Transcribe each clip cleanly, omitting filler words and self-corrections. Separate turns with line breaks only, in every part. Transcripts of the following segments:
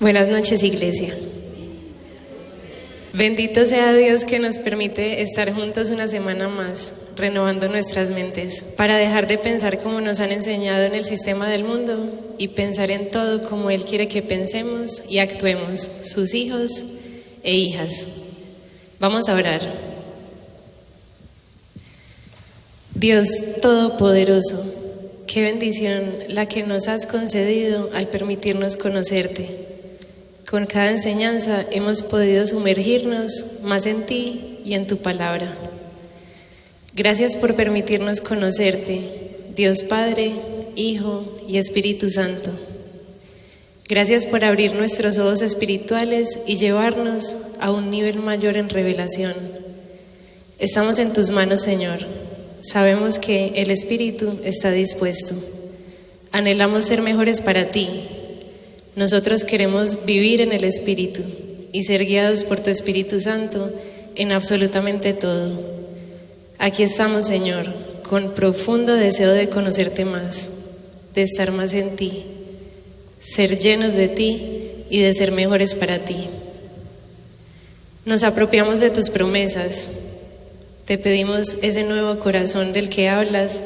Buenas noches, iglesia. Bendito sea Dios que nos permite estar juntos una semana más, renovando nuestras mentes, para dejar de pensar como nos han enseñado en el sistema del mundo y pensar en todo como Él quiere que pensemos y actuemos, sus hijos e hijas. Vamos a orar. Dios Todopoderoso, qué bendición la que nos has concedido al permitirnos conocerte. Con cada enseñanza hemos podido sumergirnos más en ti y en tu palabra. Gracias por permitirnos conocerte, Dios Padre, Hijo y Espíritu Santo. Gracias por abrir nuestros ojos espirituales y llevarnos a un nivel mayor en revelación. Estamos en tus manos, Señor. Sabemos que el Espíritu está dispuesto. Anhelamos ser mejores para ti. Nosotros queremos vivir en el Espíritu y ser guiados por tu Espíritu Santo en absolutamente todo. Aquí estamos, Señor, con profundo deseo de conocerte más, de estar más en ti, ser llenos de ti y de ser mejores para ti. Nos apropiamos de tus promesas. Te pedimos ese nuevo corazón del que hablas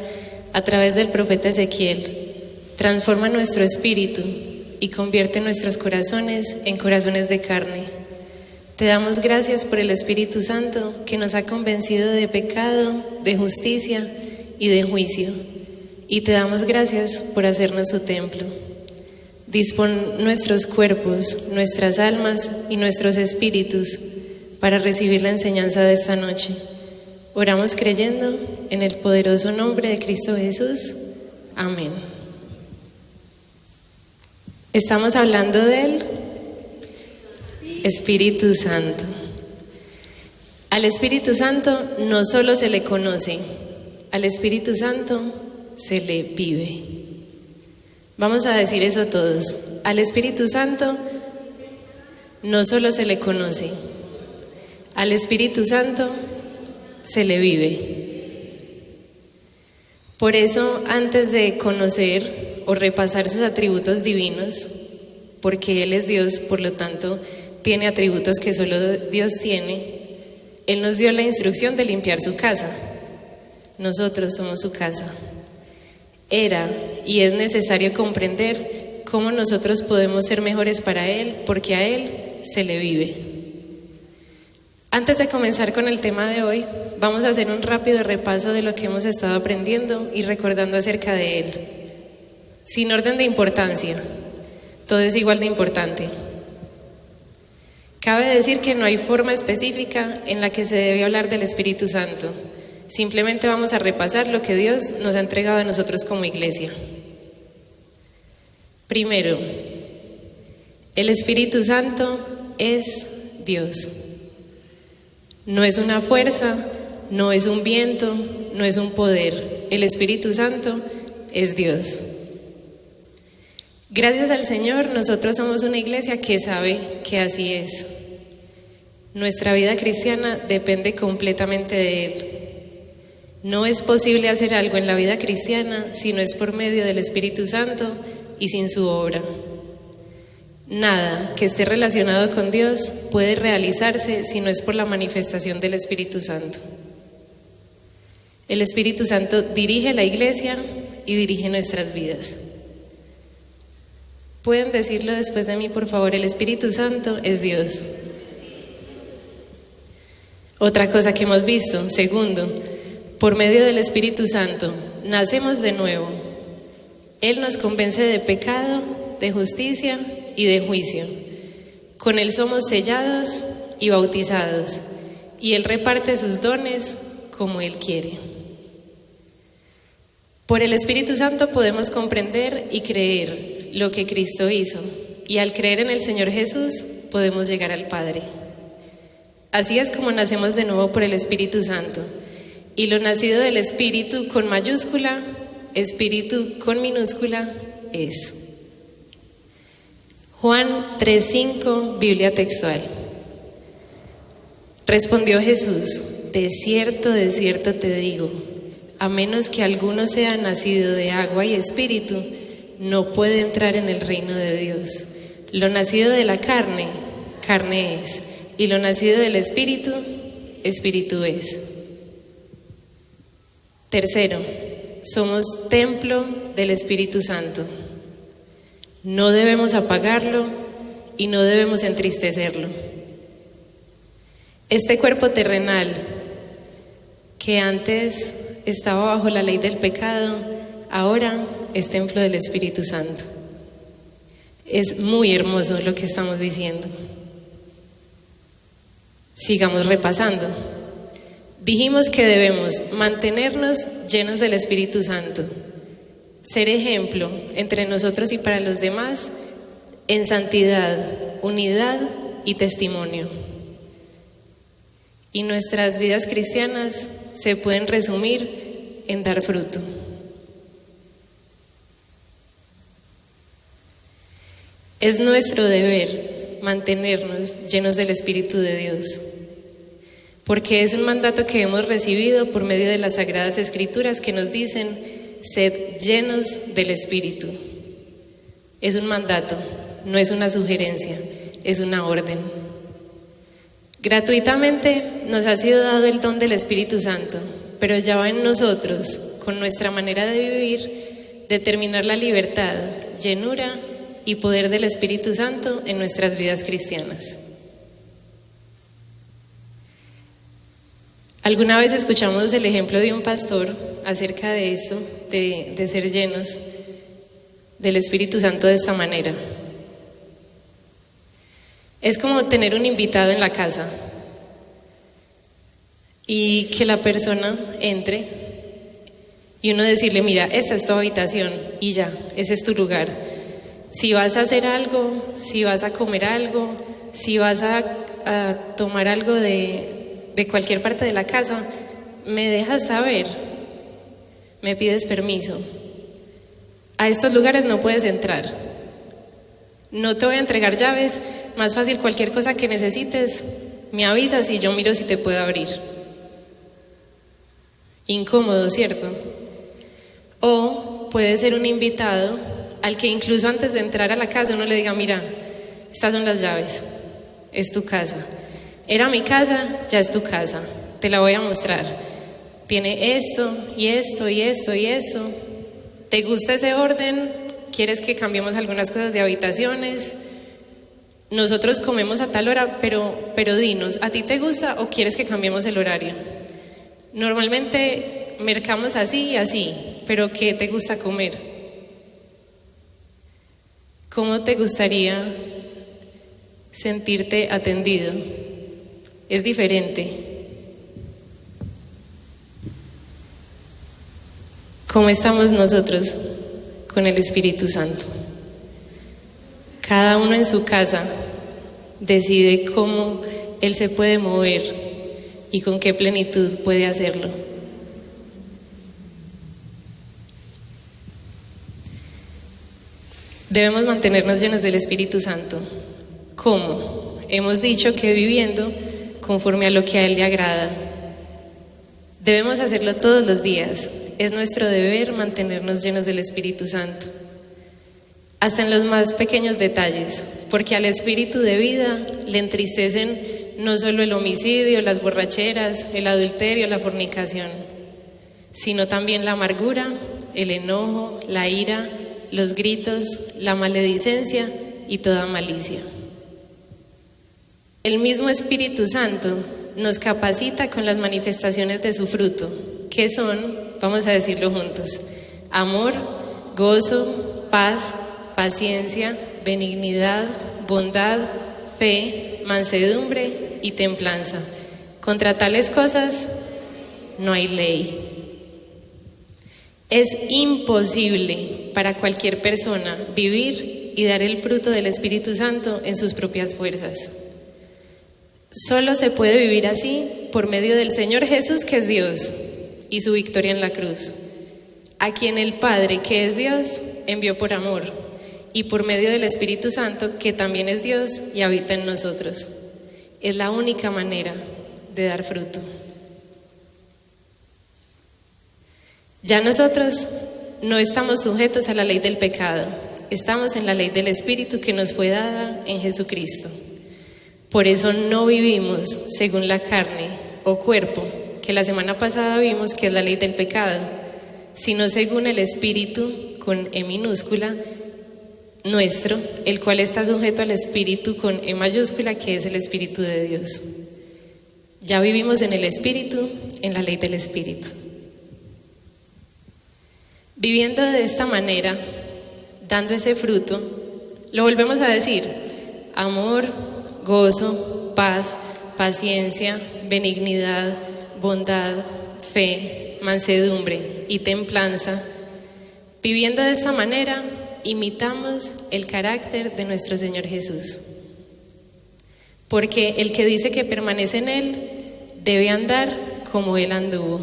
a través del profeta Ezequiel. Transforma nuestro espíritu y convierte nuestros corazones en corazones de carne. Te damos gracias por el Espíritu Santo que nos ha convencido de pecado, de justicia y de juicio. Y te damos gracias por hacernos su templo. Dispón nuestros cuerpos, nuestras almas y nuestros espíritus para recibir la enseñanza de esta noche. Oramos creyendo en el poderoso nombre de Cristo Jesús. Amén. Estamos hablando del Espíritu Santo. Al Espíritu Santo no solo se le conoce, al Espíritu Santo se le vive. Vamos a decir eso todos. Al Espíritu Santo no solo se le conoce, al Espíritu Santo se le vive. Por eso, antes de conocer o repasar sus atributos divinos, porque Él es Dios, por lo tanto, tiene atributos que solo Dios tiene, Él nos dio la instrucción de limpiar su casa. Nosotros somos su casa. Era y es necesario comprender cómo nosotros podemos ser mejores para Él, porque a Él se le vive. Antes de comenzar con el tema de hoy, vamos a hacer un rápido repaso de lo que hemos estado aprendiendo y recordando acerca de Él. Sin orden de importancia, todo es igual de importante. Cabe decir que no hay forma específica en la que se debe hablar del Espíritu Santo. Simplemente vamos a repasar lo que Dios nos ha entregado a nosotros como iglesia. Primero, el Espíritu Santo es Dios. No es una fuerza, no es un viento, no es un poder. El Espíritu Santo es Dios. Gracias al Señor, nosotros somos una iglesia que sabe que así es. Nuestra vida cristiana depende completamente de Él. No es posible hacer algo en la vida cristiana si no es por medio del Espíritu Santo y sin su obra. Nada que esté relacionado con Dios puede realizarse si no es por la manifestación del Espíritu Santo. El Espíritu Santo dirige la iglesia y dirige nuestras vidas. ¿Pueden decirlo después de mí, por favor? El Espíritu Santo es Dios. Otra cosa que hemos visto, segundo, por medio del Espíritu Santo, nacemos de nuevo. Él nos convence de pecado, de justicia y de juicio. Con Él somos sellados y bautizados, y Él reparte sus dones como Él quiere. Por el Espíritu Santo podemos comprender y creer lo que Cristo hizo, y al creer en el Señor Jesús podemos llegar al Padre. Así es como nacemos de nuevo por el Espíritu Santo, y lo nacido del Espíritu con mayúscula, Espíritu con minúscula, es. Juan 3:5, Biblia textual. Respondió Jesús: de cierto te digo, a menos que alguno sea nacido de agua y espíritu, no puede entrar en el reino de Dios. Lo nacido de la carne, carne es, y lo nacido del Espíritu, Espíritu es. Tercero, somos templo del Espíritu Santo. No debemos apagarlo y no debemos entristecerlo. Este cuerpo terrenal, que antes estaba bajo la ley del pecado, ahora es templo del Espíritu Santo. Es muy hermoso lo que estamos diciendo. Sigamos repasando. Dijimos que debemos mantenernos llenos del Espíritu Santo, ser ejemplo entre nosotros y para los demás en santidad, unidad y testimonio. Y nuestras vidas cristianas se pueden resumir en dar fruto. Es nuestro deber mantenernos llenos del Espíritu de Dios, porque es un mandato que hemos recibido por medio de las Sagradas Escrituras que nos dicen: sed llenos del Espíritu. Es un mandato, no es una sugerencia, es una orden. Gratuitamente nos ha sido dado el don del Espíritu Santo, pero ya va en nosotros, con nuestra manera de vivir, determinar la libertad, llenura y poder del Espíritu Santo en nuestras vidas cristianas. Alguna vez escuchamos el ejemplo de un pastor acerca de esto, de ser llenos del Espíritu Santo de esta manera. Es como tener un invitado en la casa y que la persona entre y uno decirle: mira, esta es tu habitación y ya, ese es tu lugar. Si vas a hacer algo, si vas a comer algo, si vas a tomar algo de cualquier parte de la casa, me dejas saber, me pides permiso. A estos lugares no puedes entrar. No te voy a entregar llaves, más fácil cualquier cosa que necesites, me avisas y yo miro si te puedo abrir. Incómodo, ¿cierto? O puede ser un invitado al que incluso antes de entrar a la casa uno le diga: mira, estas son las llaves, es tu casa. Era mi casa, ya es tu casa, te la voy a mostrar. Tiene esto y esto y esto y esto. ¿Te gusta ese orden? ¿Quieres que cambiemos algunas cosas de habitaciones? Nosotros comemos a tal hora, pero dinos, ¿a ti te gusta o quieres que cambiemos el horario? Normalmente mercamos así y así, pero ¿qué te gusta comer? ¿Cómo te gustaría sentirte atendido? Es diferente. ¿Cómo estamos nosotros con el Espíritu Santo? Cada uno en su casa decide cómo Él se puede mover y con qué plenitud puede hacerlo. Debemos mantenernos llenos del Espíritu Santo. ¿Cómo? Hemos dicho que viviendo conforme a lo que a Él le agrada. Debemos hacerlo todos los días. Es nuestro deber mantenernos llenos del Espíritu Santo, hasta en los más pequeños detalles, porque al espíritu de vida le entristecen no solo el homicidio, las borracheras, el adulterio, la fornicación, sino también la amargura, el enojo, la ira, los gritos, la maledicencia y toda malicia. El mismo Espíritu Santo nos capacita con las manifestaciones de su fruto, que son, vamos a decirlo juntos: amor, gozo, paz, paciencia, benignidad, bondad, fe, mansedumbre y templanza. Contra tales cosas no hay ley. Es imposible para cualquier persona vivir y dar el fruto del Espíritu Santo en sus propias fuerzas. Solo se puede vivir así por medio del Señor Jesús, que es Dios, y su victoria en la cruz, a quien el Padre, que es Dios, envió por amor, y por medio del Espíritu Santo, que también es Dios y habita en nosotros. Es la única manera de dar fruto. Ya nosotros no estamos sujetos a la ley del pecado, estamos en la ley del Espíritu que nos fue dada en Jesucristo. Por eso no vivimos según la carne o cuerpo, que la semana pasada vimos que es la ley del pecado, sino según el Espíritu, con E minúscula, nuestro, el cual está sujeto al Espíritu con E mayúscula, que es el Espíritu de Dios. Ya vivimos en el Espíritu, en la ley del Espíritu. Viviendo de esta manera, dando ese fruto, lo volvemos a decir: amor, gozo, paz, paciencia, benignidad, bondad, fe, mansedumbre y templanza. Viviendo de esta manera, imitamos el carácter de nuestro Señor Jesús. Porque el que dice que permanece en Él debe andar como Él anduvo,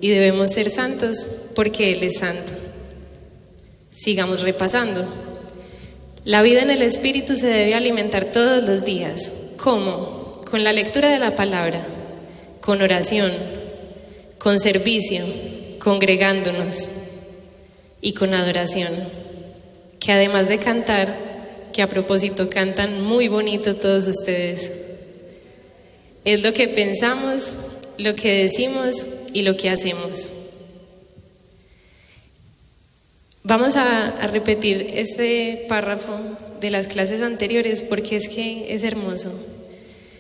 y debemos ser santos porque Él es santo. Sigamos repasando. La vida en el Espíritu se debe alimentar todos los días. ¿Cómo? Con la lectura de la palabra, con oración, con servicio, congregándonos y con adoración. Que además de cantar, que a propósito cantan muy bonito todos ustedes, es lo que pensamos, lo que decimos y lo que hacemos. Vamos a repetir este párrafo de las clases anteriores porque es que es hermoso.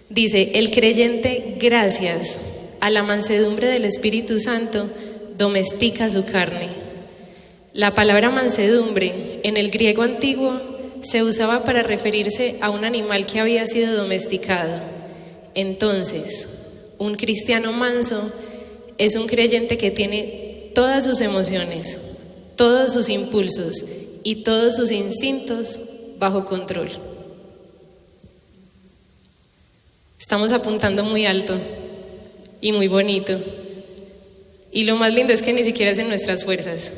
Dice: el creyente, gracias a la mansedumbre del Espíritu Santo, domestica su carne. La palabra mansedumbre en el griego antiguo se usaba para referirse a un animal que había sido domesticado. Entonces, un cristiano manso es un creyente que tiene todas sus emociones, todos sus impulsos y todos sus instintos bajo control. Estamos apuntando muy alto y muy bonito. Y lo más lindo es que ni siquiera es en nuestras fuerzas.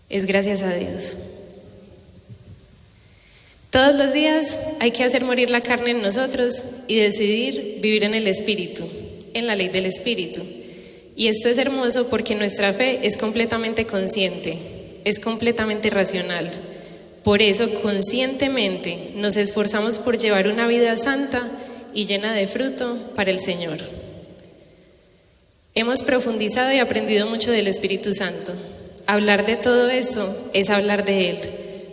Es gracias a Dios. Todos los días hay que hacer morir la carne en nosotros y decidir vivir en el Espíritu, en la ley del Espíritu. Y esto es hermoso porque nuestra fe es completamente consciente, es completamente racional. Por eso, conscientemente, nos esforzamos por llevar una vida santa y llena de fruto para el Señor. Hemos profundizado y aprendido mucho del Espíritu Santo. Hablar de todo esto es hablar de Él,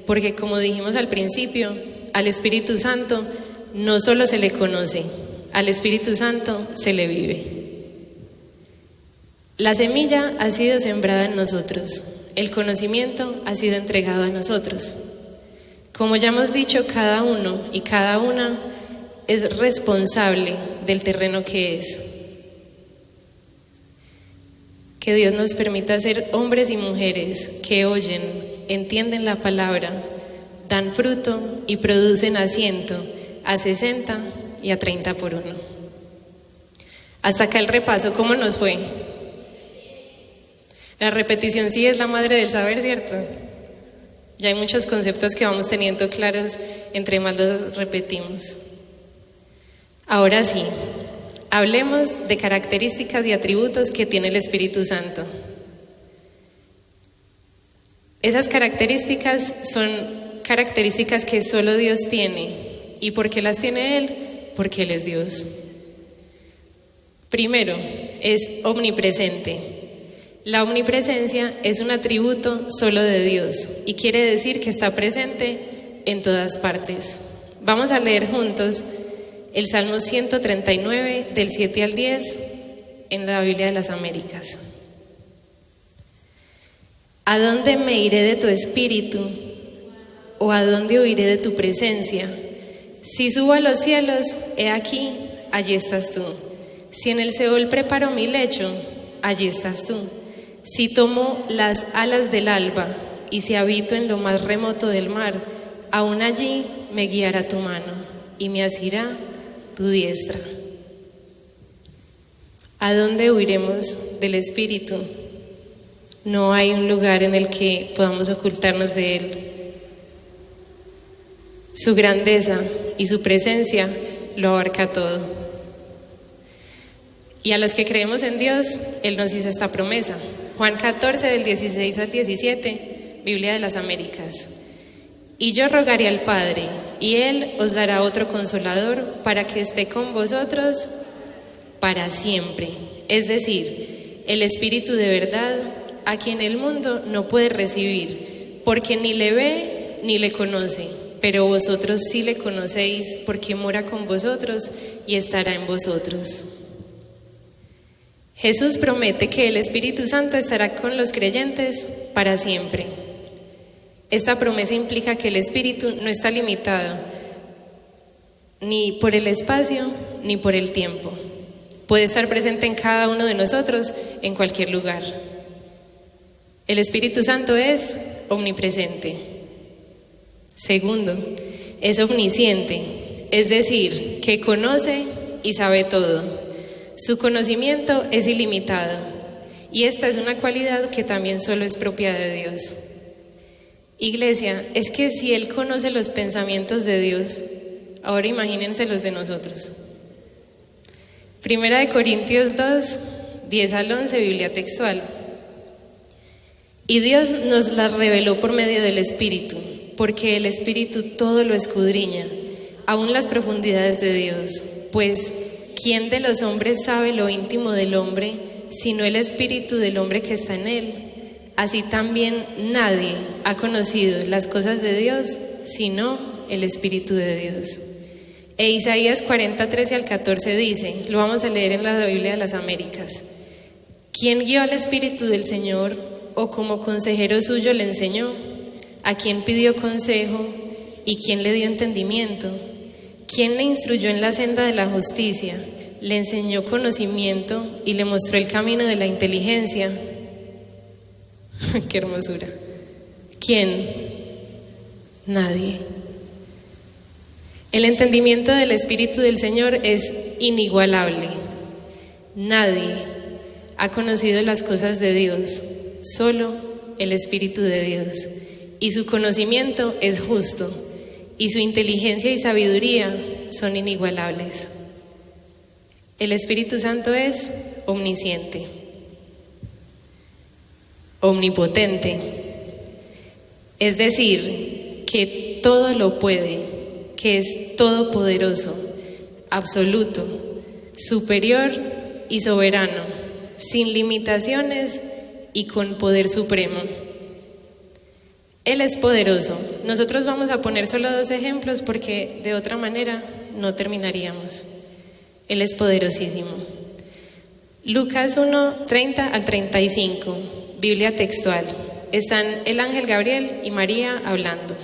porque como dijimos al principio, al Espíritu Santo no solo se le conoce, al Espíritu Santo se le vive. La semilla ha sido sembrada en nosotros, el conocimiento ha sido entregado a nosotros. Como ya hemos dicho, cada uno y cada una es responsable del terreno que es. Que Dios nos permita ser hombres y mujeres que oyen, entienden la palabra, dan fruto y producen a 100, a 60 y a 30 por uno. Hasta acá el repaso, ¿cómo nos fue? La repetición sí es la madre del saber, ¿cierto? Ya hay muchos conceptos que vamos teniendo claros, entre más los repetimos. Ahora sí, hablemos de características y atributos que tiene el Espíritu Santo. Esas características son características que solo Dios tiene. ¿Y por qué las tiene Él? Porque Él es Dios. Primero, es omnipresente. La omnipresencia es un atributo solo de Dios y quiere decir que está presente en todas partes. Vamos a leer juntos el Salmo 139, del 7 al 10, en la Biblia de las Américas. ¿A dónde me iré de tu espíritu? ¿O a dónde huiré de tu presencia? Si subo a los cielos, he aquí, allí estás tú. Si en el Seol preparo mi lecho, allí estás tú. Si tomo las alas del alba, y si habito en lo más remoto del mar, aún allí me guiará tu mano, y me asirá tu diestra. ¿A dónde huiremos del Espíritu? No hay un lugar en el que podamos ocultarnos de Él. Su grandeza y su presencia lo abarca todo. Y a los que creemos en Dios, Él nos hizo esta promesa. Juan 14, del 16 al 17, Biblia de las Américas. Y yo rogaré al Padre, y Él os dará otro consolador para que esté con vosotros para siempre. Es decir, el Espíritu de verdad, a quien el mundo no puede recibir, porque ni le ve ni le conoce, pero vosotros sí le conocéis, porque mora con vosotros y estará en vosotros. Jesús promete que el Espíritu Santo estará con los creyentes para siempre. Esta promesa implica que el Espíritu no está limitado ni por el espacio ni por el tiempo. Puede estar presente en cada uno de nosotros en cualquier lugar. El Espíritu Santo es omnipresente. Segundo, es omnisciente, es decir, que conoce y sabe todo. Su conocimiento es ilimitado y esta es una cualidad que también solo es propia de Dios. Iglesia, es que si Él conoce los pensamientos de Dios, ahora imagínense los de nosotros. Primera de Corintios 2, 10 al 11, Biblia textual. Y Dios nos la reveló por medio del Espíritu, porque el Espíritu todo lo escudriña, aún las profundidades de Dios. Pues, ¿quién de los hombres sabe lo íntimo del hombre, sino el Espíritu del hombre que está en él? Así también nadie ha conocido las cosas de Dios, sino el Espíritu de Dios. E Isaías 40, 13 al 14 dice, lo vamos a leer en la Biblia de las Américas: ¿Quién guió al Espíritu del Señor, o como consejero suyo le enseñó? ¿A quién pidió consejo y quién le dio entendimiento? ¿Quién le instruyó en la senda de la justicia? ¿Le enseñó conocimiento y le mostró el camino de la inteligencia? ¡Qué hermosura! ¿Quién? Nadie. El entendimiento del Espíritu del Señor es inigualable. Nadie ha conocido las cosas de Dios, solo el Espíritu de Dios. Y su conocimiento es justo, y su inteligencia y sabiduría son inigualables. El Espíritu Santo es omnisciente, omnipotente, es decir, que todo lo puede, que es todopoderoso, absoluto, superior y soberano, sin limitaciones y con poder supremo. Él es poderoso. Nosotros vamos a poner solo 2 ejemplos porque de otra manera no terminaríamos. Él es poderosísimo. Lucas 1, 30 al 35, Biblia textual. Están el ángel Gabriel y María hablando.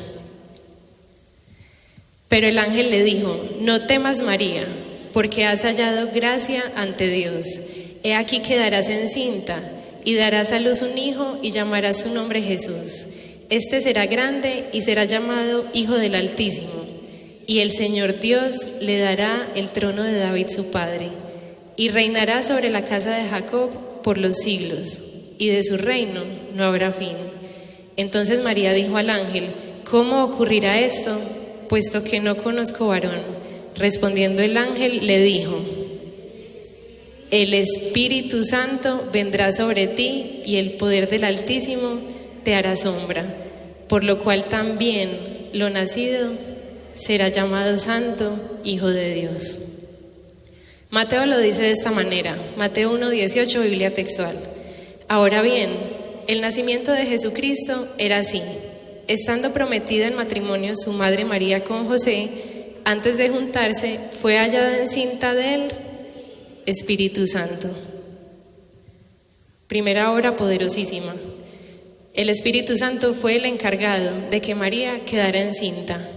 Pero el ángel le dijo: no temas, María, porque has hallado gracia ante Dios. He aquí quedarás encinta y darás a luz un hijo y llamarás su nombre Jesús. Este será grande y será llamado Hijo del Altísimo, y el Señor Dios le dará el trono de David su padre, y reinará sobre la casa de Jacob por los siglos, y de su reino no habrá fin. Entonces María dijo al ángel: ¿cómo ocurrirá esto, puesto que no conozco varón? Respondiendo el ángel le dijo: el Espíritu Santo vendrá sobre ti, y el poder del Altísimo te hará sombra, por lo cual también lo nacido será llamado Santo, Hijo de Dios. Mateo lo dice de esta manera, Mateo 1:18, Biblia textual. Ahora bien, el nacimiento de Jesucristo era así: estando prometida en matrimonio su madre María con José, antes de juntarse fue hallada encinta del Espíritu Santo. Primera obra poderosísima. El Espíritu Santo fue el encargado de que María quedara encinta.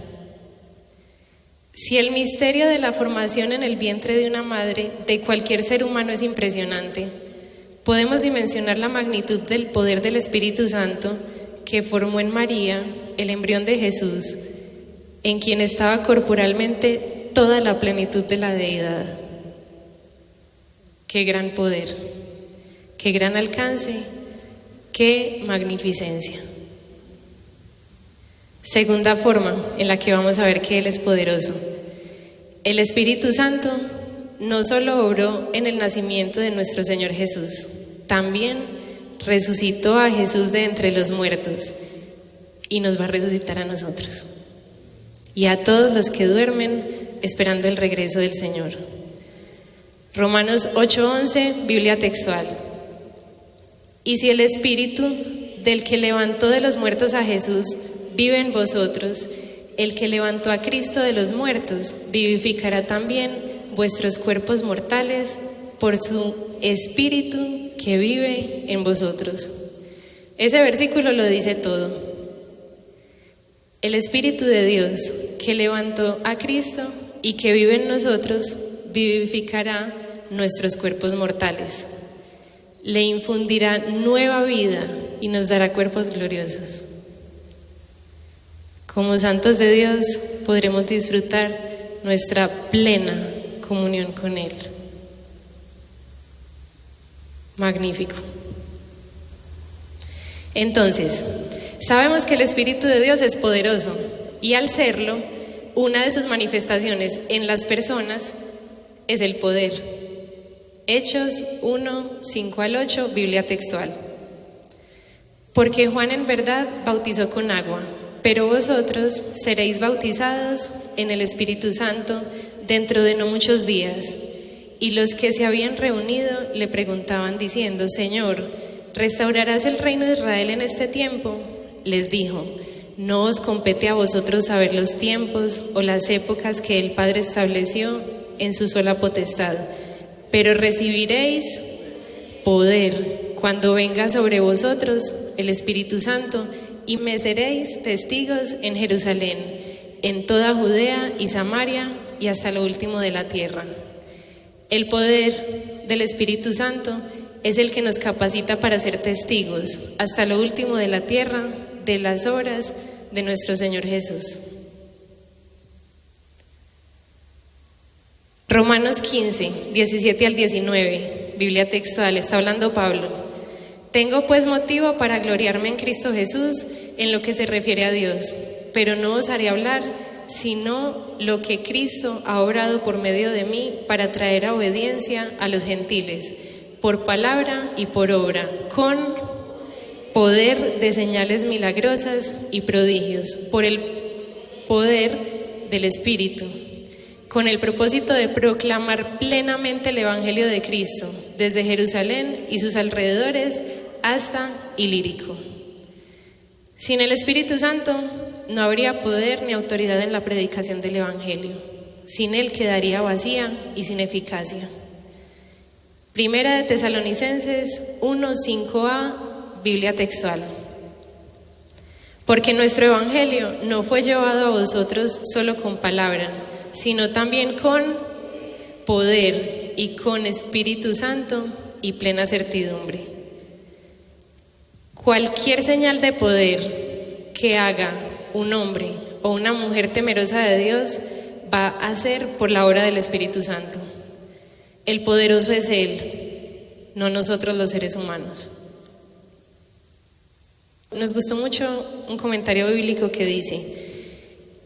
Si el misterio de la formación en el vientre de una madre de cualquier ser humano es impresionante, podemos dimensionar la magnitud del poder del Espíritu Santo que formó en María el embrión de Jesús, en quien estaba corporalmente toda la plenitud de la deidad. ¡Qué gran poder! ¡Qué gran alcance! ¡Qué magnificencia! Segunda forma en la que vamos a ver que Él es poderoso. El Espíritu Santo no solo obró en el nacimiento de nuestro Señor Jesús, también resucitó a Jesús de entre los muertos, y nos va a resucitar a nosotros y a todos los que duermen esperando el regreso del Señor. Romanos 8:11, Biblia textual. Y si el Espíritu del que levantó de los muertos a Jesús vive en vosotros, el que levantó a Cristo de los muertos vivificará también vuestros cuerpos mortales por su Espíritu que vive en vosotros. Ese versículo lo dice todo. El Espíritu de Dios que levantó a Cristo y que vive en nosotros vivificará nuestros cuerpos mortales. Le infundirá nueva vida y nos dará cuerpos gloriosos. Como santos de Dios podremos disfrutar nuestra plena comunión con Él. Magnífico. Entonces, sabemos que el Espíritu de Dios es poderoso y al serlo, una de sus manifestaciones en las personas es el poder. Hechos 1:5-8, Biblia textual. Porque Juan en verdad bautizó con agua, pero vosotros seréis bautizados en el Espíritu Santo dentro de no muchos días. Y los que se habían reunido le preguntaban diciendo: Señor, ¿restaurarás el reino de Israel en este tiempo? Les dijo: no os compete a vosotros saber los tiempos o las épocas que el Padre estableció en su sola potestad, pero recibiréis poder cuando venga sobre vosotros el Espíritu Santo, y me seréis testigos en Jerusalén, en toda Judea y Samaria y hasta lo último de la tierra. El poder del Espíritu Santo es el que nos capacita para ser testigos hasta lo último de la tierra de las obras de nuestro Señor Jesús. Romanos 15:17-19, Biblia textual, está hablando Pablo. Tengo pues motivo para gloriarme en Cristo Jesús en lo que se refiere a Dios, pero no os haré hablar sino lo que Cristo ha obrado por medio de mí para traer a obediencia a los gentiles, por palabra y por obra, con poder de señales milagrosas y prodigios, por el poder del Espíritu, con el propósito de proclamar plenamente el Evangelio de Cristo, desde Jerusalén y sus alrededores hasta Ilírico. Sin el Espíritu Santo no habría poder ni autoridad en la predicación del Evangelio. Sin él quedaría vacía y sin eficacia. Primera de Tesalonicenses 1:5a, Biblia textual. Porque nuestro Evangelio no fue llevado a vosotros solo con palabra, sino también con poder y con Espíritu Santo y plena certidumbre. Cualquier señal de poder que haga un hombre o una mujer temerosa de Dios va a ser por la obra del Espíritu Santo. El poderoso es Él, no nosotros los seres humanos. Nos gustó mucho un comentario bíblico que dice: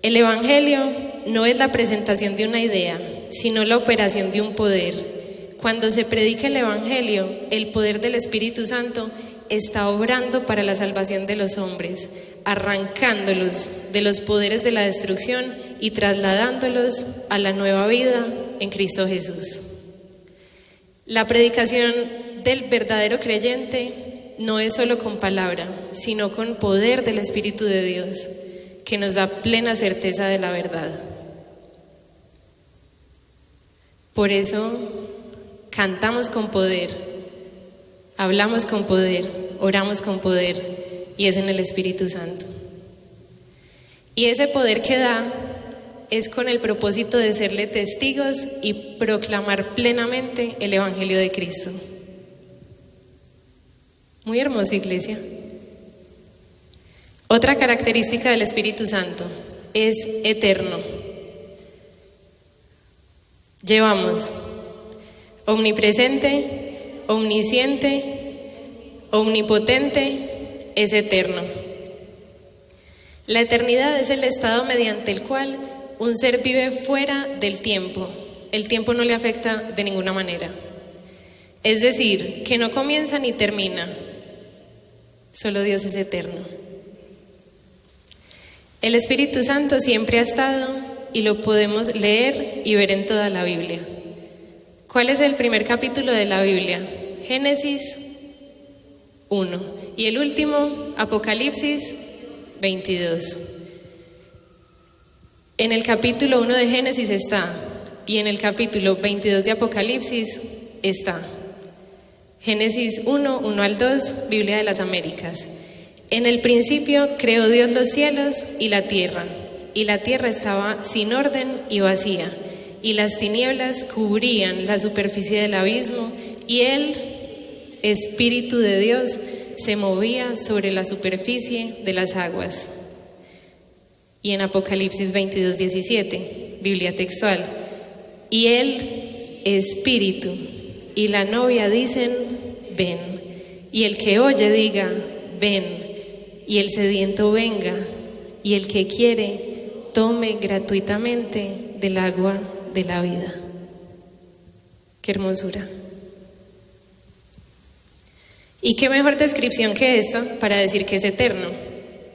el Evangelio no es la presentación de una idea, sino la operación de un poder. Cuando se predica el Evangelio, el poder del Espíritu Santo está obrando para la salvación de los hombres, arrancándolos de los poderes de la destrucción y trasladándolos a la nueva vida en Cristo Jesús. La predicación del verdadero creyente no es solo con palabra, sino con poder del Espíritu de Dios, que nos da plena certeza de la verdad. Por eso cantamos con poder, hablamos con poder, oramos con poder, y es en el Espíritu Santo. Y ese poder que da es con el propósito de serle testigos y proclamar plenamente el Evangelio de Cristo. Muy hermoso, iglesia. Otra característica del Espíritu Santo es eterno. Llevamos omnipresente, omnisciente, omnipotente, es eterno. La eternidad es el estado mediante el cual un ser vive fuera del tiempo. El tiempo no le afecta de ninguna manera. Es decir, que no comienza ni termina. Solo Dios es eterno. El Espíritu Santo siempre ha estado y lo podemos leer y ver en toda la Biblia. ¿Cuál es el primer capítulo de la Biblia? Génesis 1. Y el último, Apocalipsis 22. En el capítulo 1 de Génesis está, y en el capítulo 22 de Apocalipsis está. Génesis 1, 1 al 2, Biblia de las Américas. En el principio creó Dios los cielos y la tierra estaba sin orden y vacía, y las tinieblas cubrían la superficie del abismo, y el Espíritu de Dios se movía sobre la superficie de las aguas. Y en Apocalipsis 22, 17, Biblia textual, y el Espíritu y la novia dicen, ven, y el que oye diga, ven, y el sediento venga, y el que quiere tome gratuitamente del agua de la vida. Qué hermosura. Y qué mejor descripción que esta para decir que es eterno.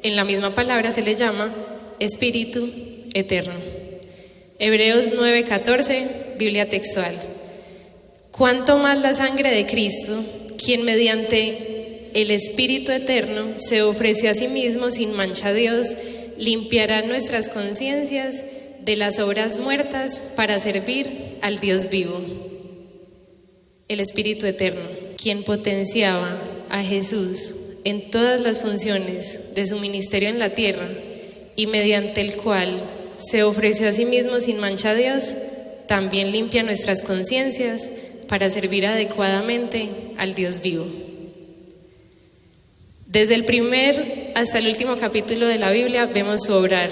En la misma palabra se le llama Espíritu eterno. Hebreos 9:14, Biblia textual. Cuanto más la sangre de Cristo, quien mediante el Espíritu eterno se ofreció a sí mismo sin mancha a Dios, limpiará nuestras conciencias de las obras muertas para servir al Dios vivo. El Espíritu eterno, quien potenciaba a Jesús en todas las funciones de su ministerio en la tierra y mediante el cual se ofreció a sí mismo sin mancha a Dios, también limpia nuestras conciencias para servir adecuadamente al Dios vivo. Desde el primer hasta el último capítulo de la Biblia vemos su obrar.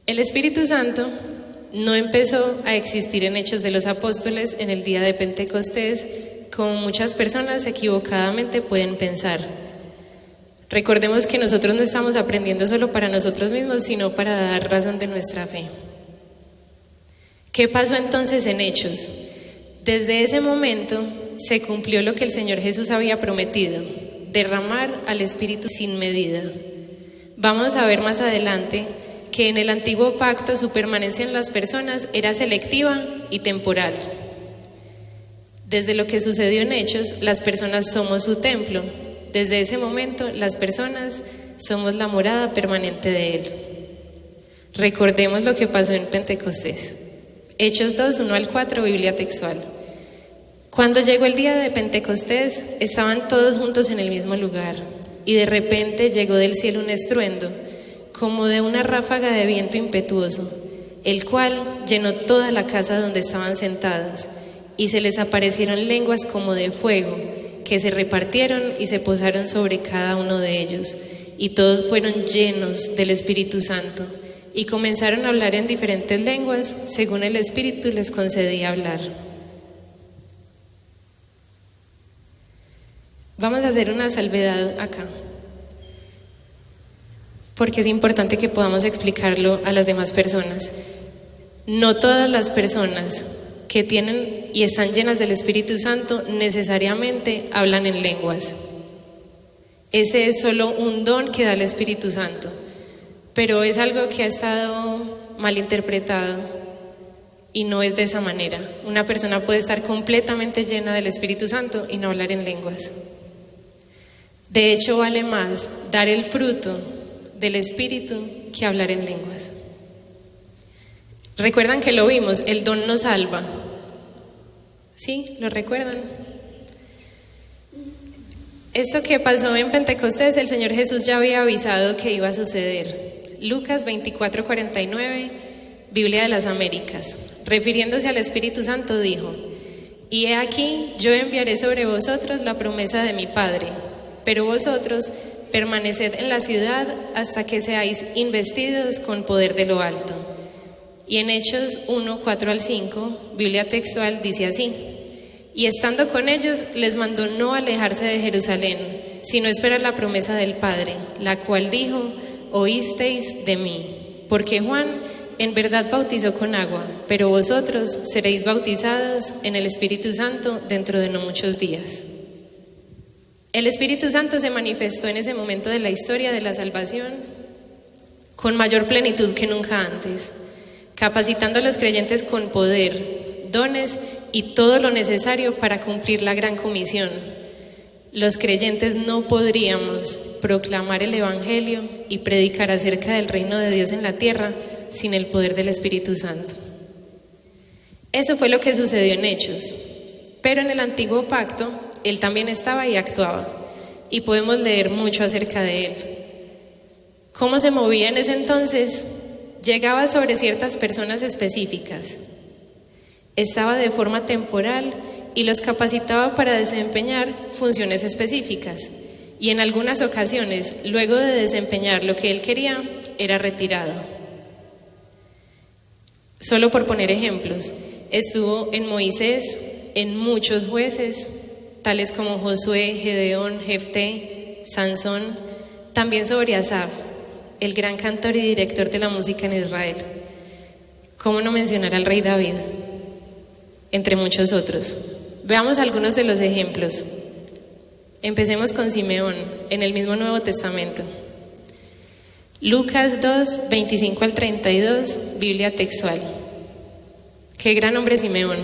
El Espíritu Santo no empezó a existir en Hechos de los Apóstoles en el día de Pentecostés, como muchas personas equivocadamente pueden pensar. Recordemos que nosotros no estamos aprendiendo solo para nosotros mismos, sino para dar razón de nuestra fe. ¿Qué pasó entonces en Hechos? Desde ese momento se cumplió lo que el Señor Jesús había prometido, derramar al Espíritu sin medida. Vamos a ver más adelante que en el antiguo pacto su permanencia en las personas era selectiva y temporal. Desde lo que sucedió en Hechos, las personas somos su templo. Desde ese momento, las personas somos la morada permanente de Él. Recordemos lo que pasó en Pentecostés. Hechos 2, 1 al 4, Biblia textual. Cuando llegó el día de Pentecostés, estaban todos juntos en el mismo lugar, y de repente llegó del cielo un estruendo, como de una ráfaga de viento impetuoso, el cual llenó toda la casa donde estaban sentados, y se les aparecieron lenguas como de fuego, que se repartieron y se posaron sobre cada uno de ellos, y todos fueron llenos del Espíritu Santo, y comenzaron a hablar en diferentes lenguas, según el Espíritu les concedía hablar. Vamos a hacer una salvedad acá, porque es importante que podamos explicarlo a las demás personas. No todas las personas que tienen y están llenas del Espíritu Santo necesariamente hablan en lenguas. Ese es solo un don que da el Espíritu Santo, pero es algo que ha estado mal interpretado y no es de esa manera. Una persona puede estar completamente llena del Espíritu Santo y no hablar en lenguas. De hecho, vale más dar el fruto del Espíritu que hablar en lenguas. ¿Recuerdan que lo vimos? El don nos salva. ¿Sí? ¿Lo recuerdan? Esto que pasó en Pentecostés, el Señor Jesús ya había avisado que iba a suceder. Lucas 24:49, Biblia de las Américas. Refiriéndose al Espíritu Santo dijo: y he aquí, yo enviaré sobre vosotros la promesa de mi Padre, pero vosotros permaneced en la ciudad hasta que seáis investidos con poder de lo alto. Y en Hechos 1, 4 al 5, Biblia textual, dice así: y estando con ellos, les mandó no alejarse de Jerusalén, sino esperar la promesa del Padre, la cual dijo: oísteis de mí, porque Juan en verdad bautizó con agua, pero vosotros seréis bautizados en el Espíritu Santo dentro de no muchos días. El Espíritu Santo se manifestó en ese momento de la historia de la salvación con mayor plenitud que nunca antes, capacitando a los creyentes con poder, dones y todo lo necesario para cumplir la gran comisión. Los creyentes no podríamos proclamar el Evangelio y predicar acerca del reino de Dios en la tierra sin el poder del Espíritu Santo. Eso fue lo que sucedió en Hechos, pero en el Antiguo Pacto Él también estaba y actuaba, y podemos leer mucho acerca de Él. ¿Cómo se movía en ese entonces? Llegaba sobre ciertas personas específicas, estaba de forma temporal y los capacitaba para desempeñar funciones específicas, y en algunas ocasiones, luego de desempeñar lo que Él quería, era retirado. Solo por poner ejemplos, estuvo en Moisés, en muchos jueces, tales como Josué, Gedeón, Jefté, Sansón, también sobre Asaf, el gran cantor y director de la música en Israel. ¿Cómo no mencionar al rey David? Entre muchos otros. Veamos algunos de los ejemplos. Empecemos con Simeón, en el mismo Nuevo Testamento. Lucas 2, 25 al 32, Biblia textual. Qué gran hombre Simeón.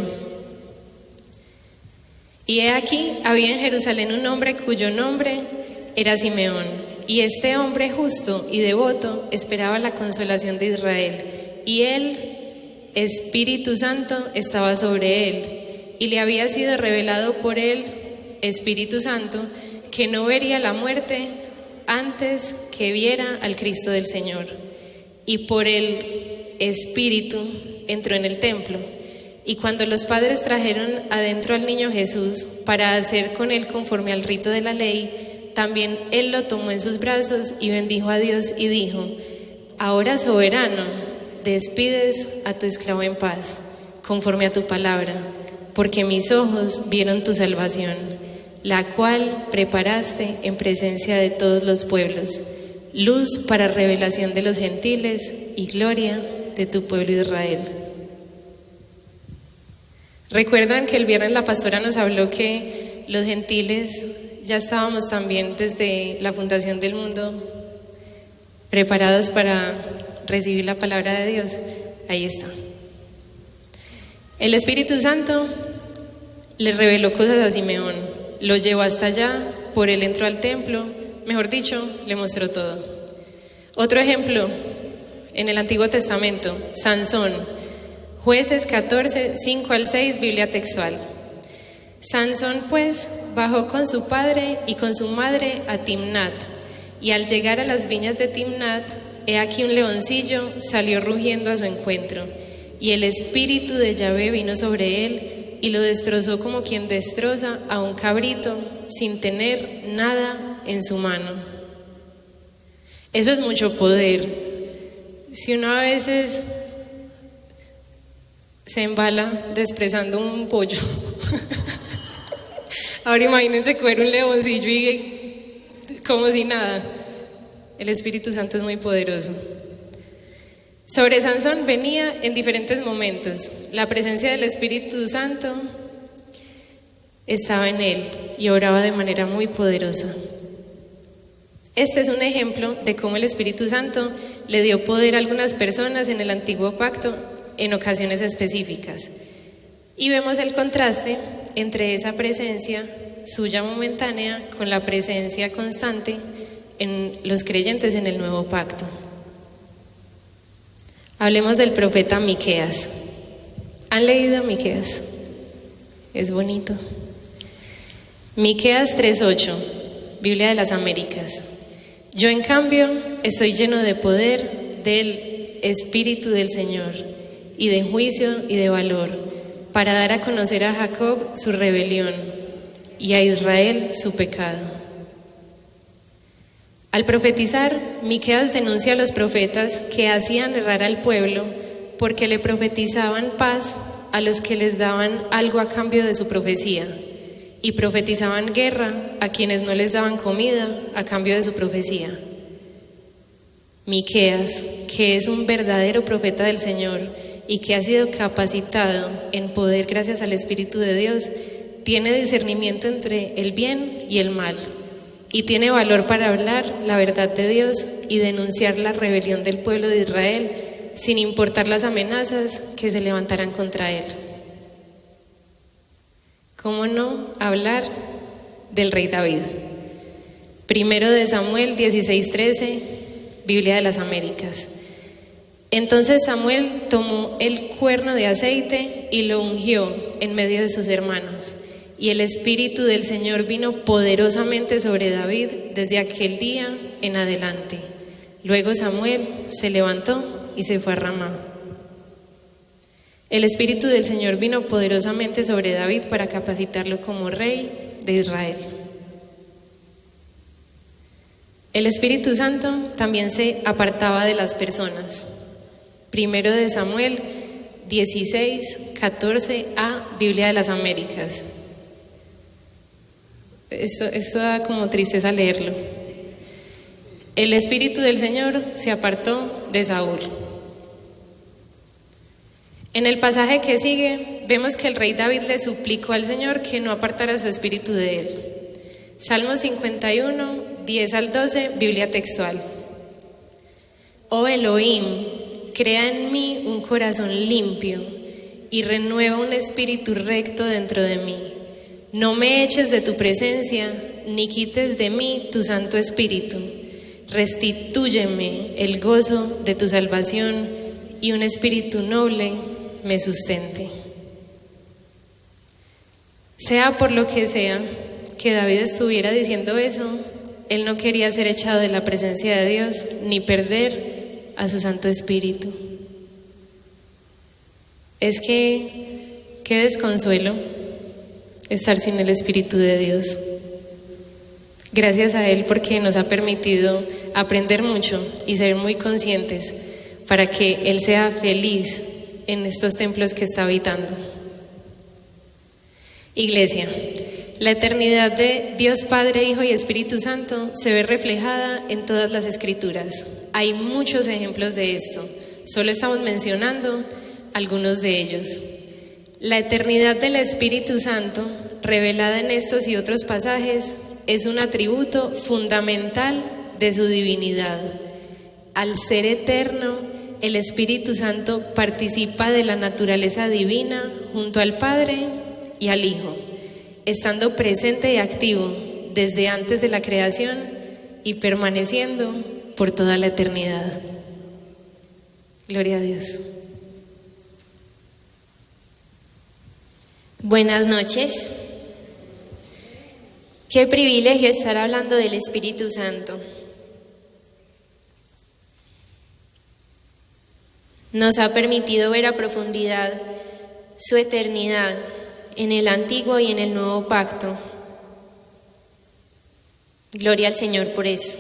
Y he aquí, había en Jerusalén un hombre cuyo nombre era Simeón, y este hombre justo y devoto esperaba la consolación de Israel, y el Espíritu Santo estaba sobre él, y le había sido revelado por el Espíritu Santo que no vería la muerte antes que viera al Cristo del Señor. Y por el Espíritu entró en el templo. Y cuando los padres trajeron adentro al niño Jesús para hacer con él conforme al rito de la ley, también él lo tomó en sus brazos y bendijo a Dios y dijo: ahora, soberano, despides a tu esclavo en paz, conforme a tu palabra, porque mis ojos vieron tu salvación, la cual preparaste en presencia de todos los pueblos, luz para revelación de los gentiles y gloria de tu pueblo Israel. ¿Recuerdan que el viernes la pastora nos habló que los gentiles ya estábamos también desde la fundación del mundo preparados para recibir la palabra de Dios? Ahí está. El Espíritu Santo le reveló cosas a Simeón, lo llevó hasta allá, por él entró al templo, mejor dicho, le mostró todo. Otro ejemplo, en el Antiguo Testamento, Sansón, Jueces 14, 5 al 6, Biblia textual. Sansón pues bajó con su padre y con su madre a Timnat, y al llegar a las viñas de Timnat, he aquí un leoncillo salió rugiendo a su encuentro, y el espíritu de Yahvé vino sobre él y lo destrozó como quien destroza a un cabrito sin tener nada en su mano. Eso es mucho poder. Si uno a veces se embala desprezando un pollo, ahora imagínense coger un leoncillo y como si nada. El Espíritu Santo es muy poderoso. Sobre Sansón venía en diferentes momentos. La presencia del Espíritu Santo estaba en él y oraba de manera muy poderosa. Este es un ejemplo de cómo el Espíritu Santo le dio poder a algunas personas en el Antiguo Pacto en ocasiones específicas. Y vemos el contraste entre esa presencia suya momentánea con la presencia constante en los creyentes en el Nuevo Pacto. Hablemos del profeta Miqueas. ¿Han leído Miqueas? Es bonito. Miqueas 3:8, Biblia de las Américas. Yo, en cambio, estoy lleno de poder del Espíritu del Señor, y de juicio y de valor, para dar a conocer a Jacob su rebelión y a Israel su pecado. Al profetizar, Miqueas denuncia a los profetas que hacían errar al pueblo porque le profetizaban paz a los que les daban algo a cambio de su profecía, y profetizaban guerra a quienes no les daban comida a cambio de su profecía. Miqueas, que es un verdadero profeta del Señor y que ha sido capacitado en poder gracias al Espíritu de Dios, tiene discernimiento entre el bien y el mal, y tiene valor para hablar la verdad de Dios y denunciar la rebelión del pueblo de Israel, sin importar las amenazas que se levantaran contra él. ¿Cómo no hablar del rey David? Primero de Samuel 16:13, Biblia de las Américas. Entonces Samuel tomó el cuerno de aceite y lo ungió en medio de sus hermanos. Y el Espíritu del Señor vino poderosamente sobre David desde aquel día en adelante. Luego Samuel se levantó y se fue a Ramá. El Espíritu del Señor vino poderosamente sobre David para capacitarlo como rey de Israel. El Espíritu Santo también se apartaba de las personas. Primero de Samuel 16:14a, Biblia de las Américas. Esto da como tristeza leerlo. El Espíritu del Señor se apartó de Saúl. En el pasaje que sigue, vemos que el rey David le suplicó al Señor que no apartara su espíritu de él. Salmo 51, 10 al 12, Biblia textual. Oh Elohim, crea en mí un corazón limpio y renueva un espíritu recto dentro de mí. No me eches de tu presencia, ni quites de mí tu Santo Espíritu. Restitúyeme el gozo de tu salvación y un espíritu noble me sustente. Sea por lo que sea que David estuviera diciendo eso, él no quería ser echado de la presencia de Dios ni perder a su Santo Espíritu. Es que, qué desconsuelo estar sin el Espíritu de Dios. Gracias a Él porque nos ha permitido aprender mucho y ser muy conscientes para que Él sea feliz en estos templos que está habitando. Iglesia, la eternidad de Dios Padre, Hijo y Espíritu Santo se ve reflejada en todas las Escrituras. Hay muchos ejemplos de esto, solo estamos mencionando algunos de ellos. La eternidad del Espíritu Santo, revelada en estos y otros pasajes, es un atributo fundamental de su divinidad. Al ser eterno, el Espíritu Santo participa de la naturaleza divina junto al Padre y al Hijo, estando presente y activo desde antes de la creación y permaneciendo por toda la eternidad. Gloria a Dios.
Buenas noches. Qué privilegio estar hablando del Espíritu Santo. Nos ha permitido ver a profundidad su eternidad en el Antiguo y en el Nuevo Pacto. Gloria al Señor por eso.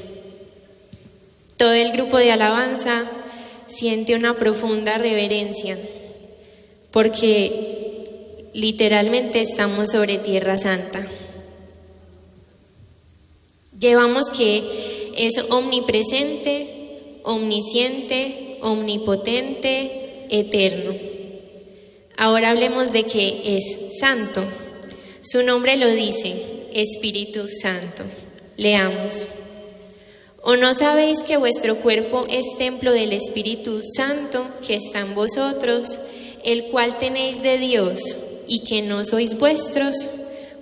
Todo el grupo de alabanza siente una profunda reverencia, porque literalmente estamos sobre Tierra Santa. Llevamos que es omnipresente, omnisciente, omnipotente, eterno. Ahora hablemos de que es santo. Su nombre lo dice, Espíritu Santo. Leamos. ¿O no sabéis que vuestro cuerpo es templo del Espíritu Santo que está en vosotros, el cual tenéis de Dios, y que no sois vuestros?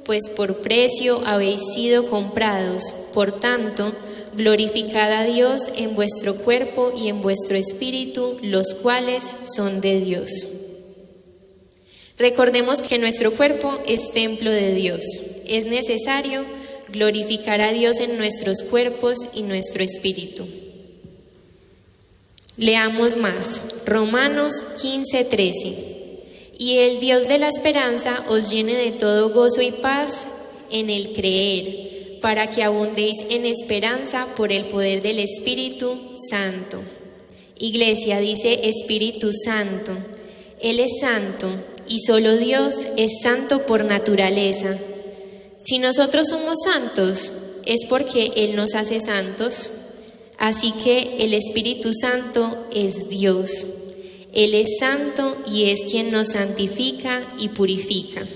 Pues por precio habéis sido comprados. Por tanto, glorificad a Dios en vuestro cuerpo y en vuestro espíritu, los cuales son de Dios. Recordemos que nuestro cuerpo es templo de Dios. Es necesario glorificar a Dios en nuestros cuerpos y nuestro espíritu. Leamos más. Romanos 15:13. Y el Dios de la esperanza os llene de todo gozo y paz en el creer, para que abundéis en esperanza por el poder del Espíritu Santo. Iglesia, dice Espíritu Santo. Él es santo y solo Dios es santo por naturaleza. Si nosotros somos santos, es porque Él nos hace santos. Así que el Espíritu Santo es Dios. Él es santo y es quien nos santifica y purifica.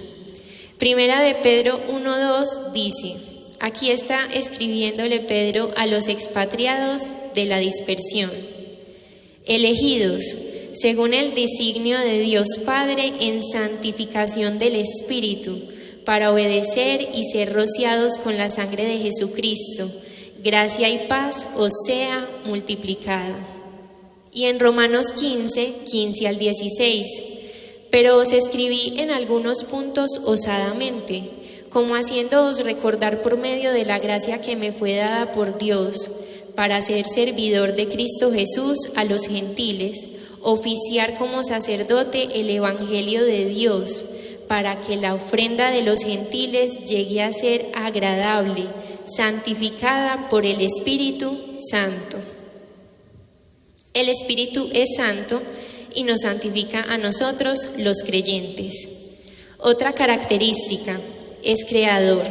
Primera de Pedro 1:2 dice: Aquí está escribiéndole Pedro a los expatriados de la dispersión, elegidos según el designio de Dios Padre en santificación del Espíritu, para obedecer y ser rociados con la sangre de Jesucristo, gracia y paz os sea multiplicada. Y en Romanos 15 al 16, pero os escribí en algunos puntos osadamente, como haciéndoos recordar por medio de la gracia que me fue dada por Dios, para ser servidor de Cristo Jesús a los gentiles, oficiar como sacerdote el evangelio de Dios, para que la ofrenda de los gentiles llegue a ser agradable, santificada por el Espíritu Santo. El Espíritu es santo y nos santifica a nosotros los creyentes. Otra característica, es creador.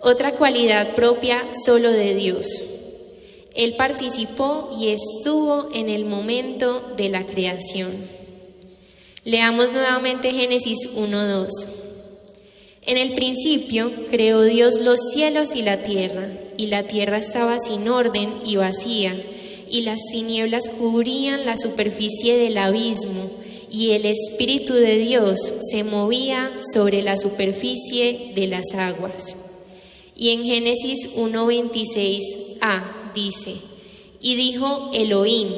Otra cualidad propia solo de Dios. Él participó y estuvo en el momento de la creación. Leamos nuevamente Génesis 1:2. En el principio creó Dios los cielos y la tierra estaba sin orden y vacía, y las tinieblas cubrían la superficie del abismo, y el Espíritu de Dios se movía sobre la superficie de las aguas. Y en Génesis 1:26a dice, y dijo Elohim,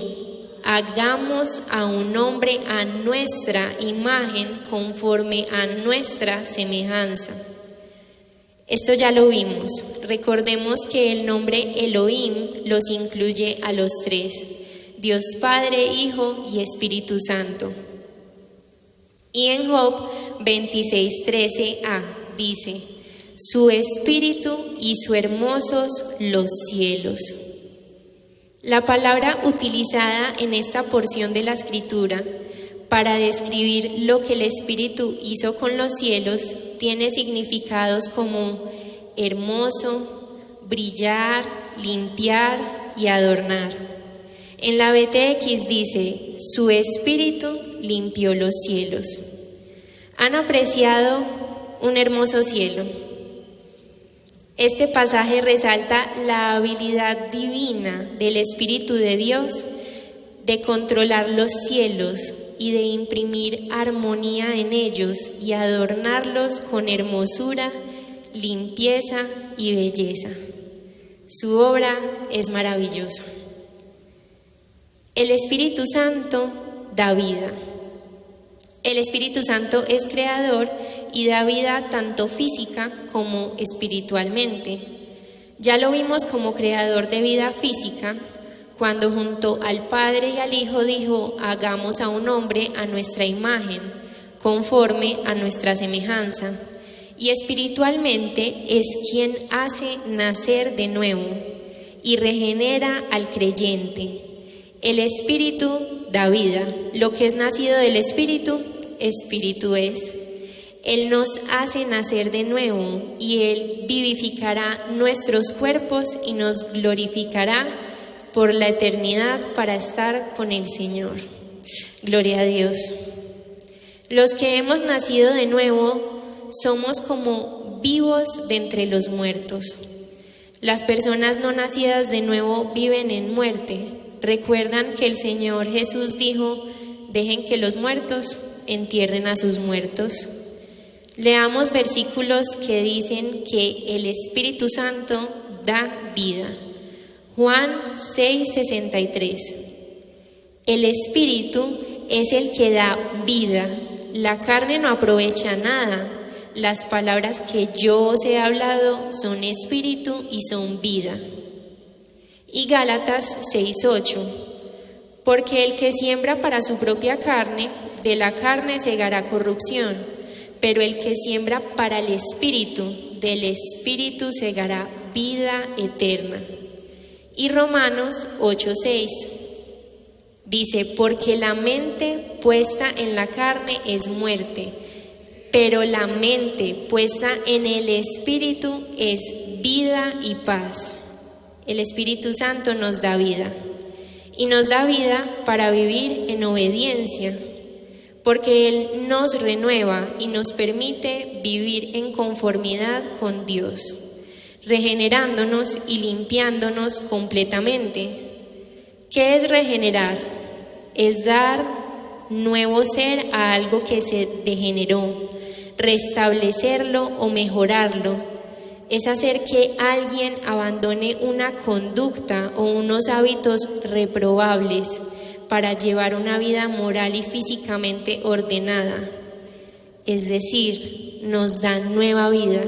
hagamos a un hombre a nuestra imagen, conforme a nuestra semejanza. Esto ya lo vimos. Recordemos que el nombre Elohim los incluye a los tres: Dios Padre, Hijo y Espíritu Santo. Y en Job 26:13a dice, su espíritu hizo hermosos los cielos. La palabra utilizada en esta porción de la Escritura para describir lo que el Espíritu hizo con los cielos tiene significados como hermoso, brillar, limpiar y adornar. En la BTX dice, su Espíritu limpió los cielos. ¿Han apreciado un hermoso cielo? Este pasaje resalta la habilidad divina del Espíritu de Dios de controlar los cielos y de imprimir armonía en ellos y adornarlos con hermosura, limpieza y belleza. Su obra es maravillosa. El Espíritu Santo da vida. El Espíritu Santo es creador y da vida tanto física como espiritualmente. Ya lo vimos como creador de vida física, cuando junto al Padre y al Hijo dijo, hagamos a un hombre a nuestra imagen, conforme a nuestra semejanza. Y espiritualmente es quien hace nacer de nuevo y regenera al creyente. El Espíritu da vida. Lo que es nacido del Espíritu, Espíritu es. Él nos hace nacer de nuevo y Él vivificará nuestros cuerpos y nos glorificará por la eternidad para estar con el Señor. Gloria a Dios. Los que hemos nacido de nuevo somos como vivos de entre los muertos. Las personas no nacidas de nuevo viven en muerte. Recuerdan que el Señor Jesús dijo, dejen que los muertos entierren a sus muertos. Leamos versículos que dicen que el Espíritu Santo da vida. Juan 6:63. El Espíritu es el que da vida. La carne no aprovecha nada. Las palabras que yo os he hablado son espíritu y son vida. Y Gálatas 6:8. Porque el que siembra para su propia carne, de la carne segará corrupción, pero el que siembra para el Espíritu, del Espíritu segará vida eterna. Y Romanos 8:6 dice, porque la mente puesta en la carne es muerte, pero la mente puesta en el Espíritu es vida y paz. El Espíritu Santo nos da vida, y nos da vida para vivir en obediencia, porque Él nos renueva y nos permite vivir en conformidad con Dios. regenerándonos y limpiándonos completamente. ¿Qué es regenerar? Es dar nuevo ser a algo que se degeneró, restablecerlo o mejorarlo. Es hacer que alguien abandone una conducta o unos hábitos reprobables para llevar una vida moral y físicamente ordenada. Es decir, nos da nueva vida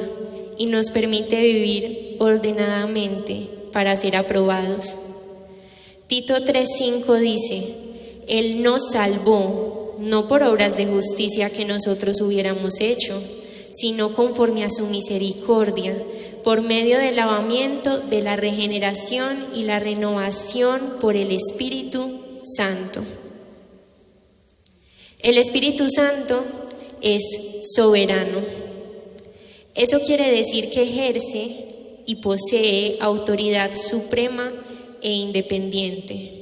y nos permite vivir ordenadamente para ser aprobados. Tito 3:5 dice: Él nos salvó, no por obras de justicia que nosotros hubiéramos hecho, sino conforme a su misericordia, por medio del lavamiento de la regeneración y la renovación por el Espíritu Santo. El Espíritu Santo es soberano. Eso quiere decir que ejerce y posee autoridad suprema e independiente.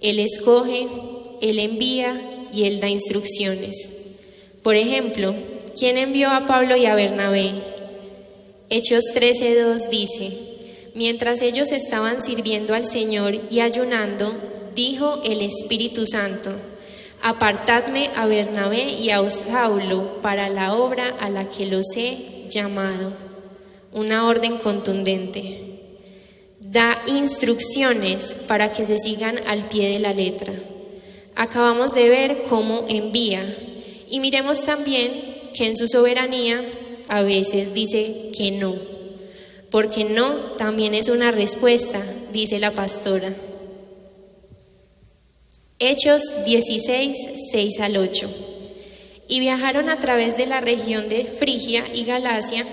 Él escoge, Él envía y Él da instrucciones. Por ejemplo, ¿quién envió a Pablo y a Bernabé? Hechos 13:2 dice: mientras ellos estaban sirviendo al Señor y ayunando, dijo el Espíritu Santo: apartadme a Bernabé y a Saulo para la obra a la que los he llamado. Una orden contundente. Da instrucciones para que se sigan al pie de la letra. Acabamos de ver cómo envía, y miremos también que en su soberanía a veces dice que no, porque no también es una respuesta, dice la pastora. Hechos 16:6-8. Y viajaron a través de la región de Frigia y Galacia,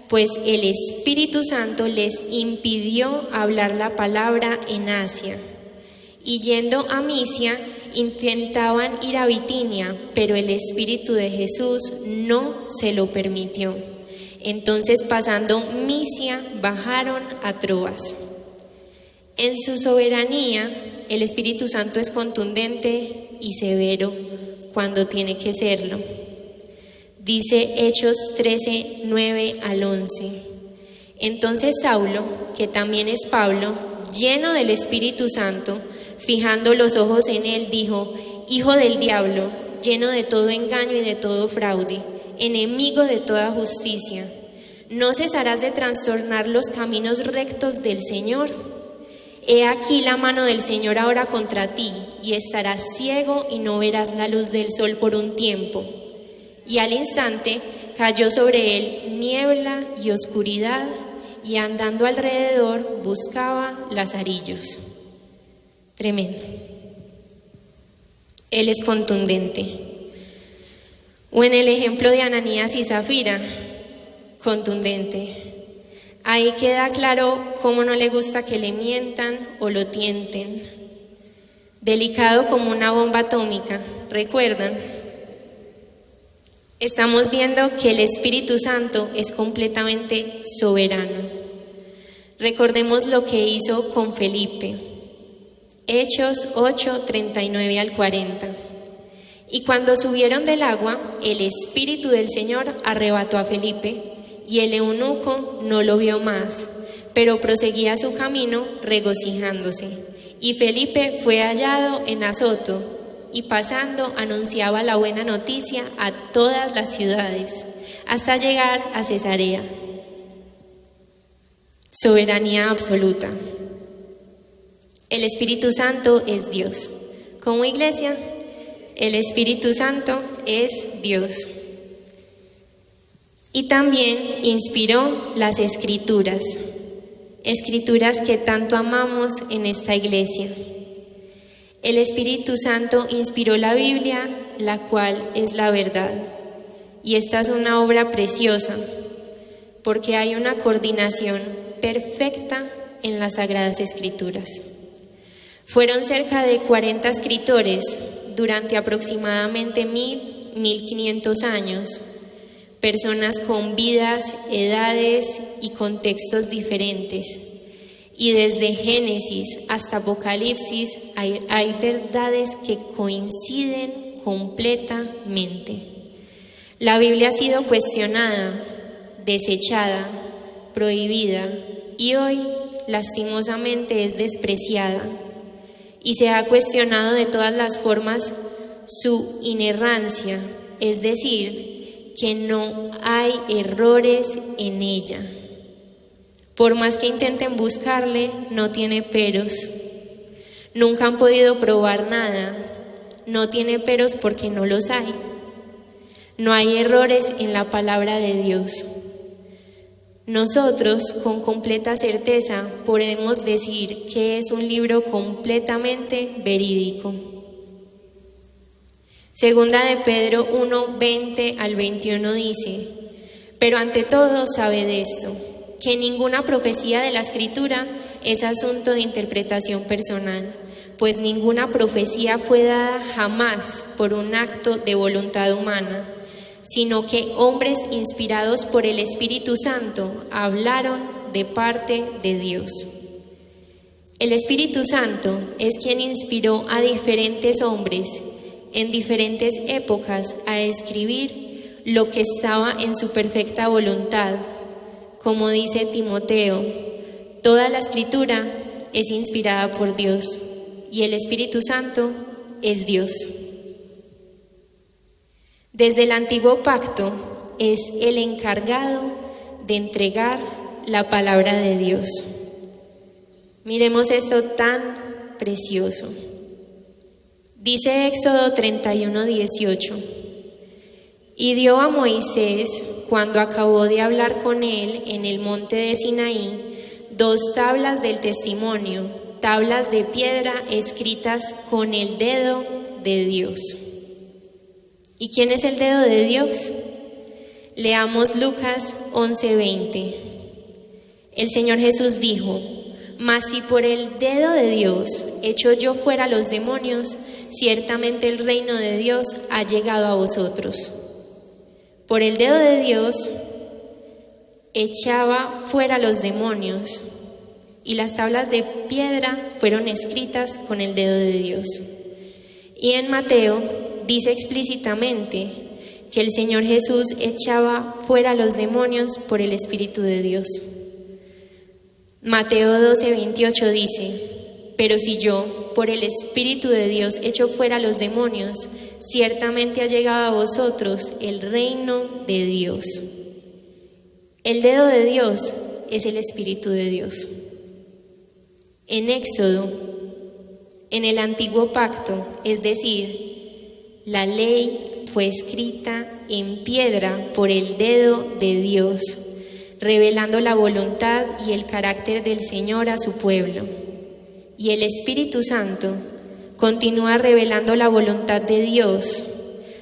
pues el Espíritu Santo les impidió hablar la palabra en Asia. Y yendo a Misia, intentaban ir a Bitinia, pero el Espíritu de Jesús no se lo permitió. Entonces, pasando Misia, bajaron a Troas. En su soberanía, el Espíritu Santo es contundente y severo cuando tiene que serlo. Dice Hechos 13:9-11. Entonces Saulo, que también es Pablo, lleno del Espíritu Santo, fijando los ojos en él, dijo: Hijo del diablo, lleno de todo engaño y de todo fraude, enemigo de toda justicia, ¿no cesarás de trastornar los caminos rectos del Señor? He aquí la mano del Señor ahora contra ti, y estarás ciego y no verás la luz del sol por un tiempo. Y al instante cayó sobre él niebla y oscuridad, y andando alrededor buscaba lazarillos. Tremendo. Él es contundente. O en el ejemplo de Ananías y Zafira, contundente. Ahí queda claro cómo no le gusta que le mientan o lo tienten. Delicado como una bomba atómica, ¿recuerdan? Estamos viendo que el Espíritu Santo es completamente soberano. Recordemos lo que hizo con Felipe. Hechos 8:39-40. Y cuando subieron del agua, el Espíritu del Señor arrebató a Felipe, y el eunuco no lo vio más, pero proseguía su camino regocijándose. Y Felipe fue hallado en Azoto, y pasando anunciaba la buena noticia a todas las ciudades, hasta llegar a Cesarea. Soberanía absoluta. El Espíritu Santo es Dios. Como iglesia, el Espíritu Santo es Dios. Y también inspiró las Escrituras, Escrituras que tanto amamos en esta iglesia. El Espíritu Santo inspiró la Biblia, la cual es la verdad. Y esta es una obra preciosa, porque hay una coordinación perfecta en las Sagradas Escrituras. Fueron cerca de 40 escritores durante aproximadamente 1500 años, personas con vidas, edades y contextos diferentes. Y desde Génesis hasta Apocalipsis hay verdades que coinciden completamente. La Biblia ha sido cuestionada, desechada, prohibida y hoy lastimosamente es despreciada y se ha cuestionado de todas las formas su inerrancia, es decir, que no hay errores en ella. Por más que intenten buscarle, no tiene peros. Nunca han podido probar nada, no tiene peros porque no los hay. No hay errores en la palabra de Dios. Nosotros, con completa certeza, podemos decir que es un libro completamente verídico. Segunda de Pedro 1, 20 al 21 dice: pero ante todo sabed esto, que ninguna profecía de la Escritura es asunto de interpretación personal, pues ninguna profecía fue dada jamás por un acto de voluntad humana, sino que hombres inspirados por el Espíritu Santo hablaron de parte de Dios. El Espíritu Santo es quien inspiró a diferentes hombres en diferentes épocas a escribir lo que estaba en su perfecta voluntad. Como dice Timoteo, toda la Escritura es inspirada por Dios y el Espíritu Santo es Dios. Desde el Antiguo Pacto es el encargado de entregar la palabra de Dios. Miremos esto tan precioso. Dice Éxodo 31, 18: y dio a Moisés, cuando acabó de hablar con él en el monte de Sinaí, 2 tablas del testimonio, tablas de piedra escritas con el dedo de Dios. ¿Y quién es el dedo de Dios? Leamos Lucas 11:20. El Señor Jesús dijo: mas si por el dedo de Dios echo yo fuera los demonios, ciertamente el reino de Dios ha llegado a vosotros. Por el dedo de Dios echaba fuera los demonios, y las tablas de piedra fueron escritas con el dedo de Dios. Y en Mateo dice explícitamente que el Señor Jesús echaba fuera los demonios por el Espíritu de Dios. Mateo 12:28 dice: pero si yo, por el Espíritu de Dios, echo fuera los demonios, ciertamente ha llegado a vosotros el reino de Dios. El dedo de Dios es el Espíritu de Dios. En Éxodo, en el Antiguo Pacto, es decir, la ley fue escrita en piedra por el dedo de Dios, revelando la voluntad y el carácter del Señor a su pueblo. Y el Espíritu Santo continúa revelando la voluntad de Dios,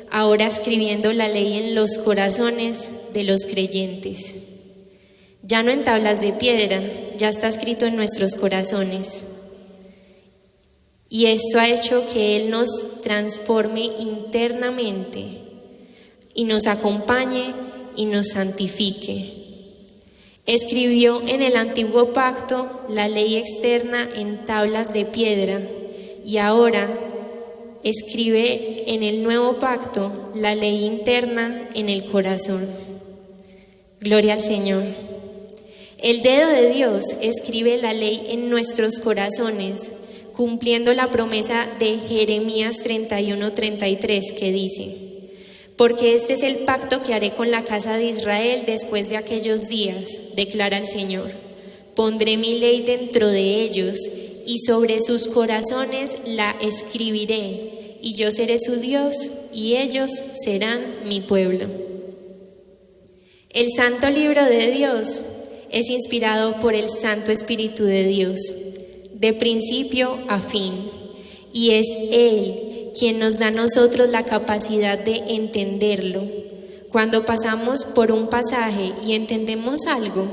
ahora escribiendo la ley en los corazones de los creyentes. Ya no en tablas de piedra, ya está escrito en nuestros corazones. Y esto ha hecho que Él nos transforme internamente y nos acompañe y nos santifique. Escribió en el Antiguo Pacto la ley externa en tablas de piedra y ahora escribe en el Nuevo Pacto la ley interna en el corazón. Gloria al Señor. El dedo de Dios escribe la ley en nuestros corazones, cumpliendo la promesa de Jeremías 31:33 que dice: porque este es el pacto que haré con la casa de Israel después de aquellos días, declara el Señor. Pondré mi ley dentro de ellos y sobre sus corazones la escribiré, y yo seré su Dios y ellos serán mi pueblo. El Santo Libro de Dios es inspirado por el Santo Espíritu de Dios, de principio a fin, y es Él quien nos da a nosotros la capacidad de entenderlo. Cuando pasamos por un pasaje y entendemos algo,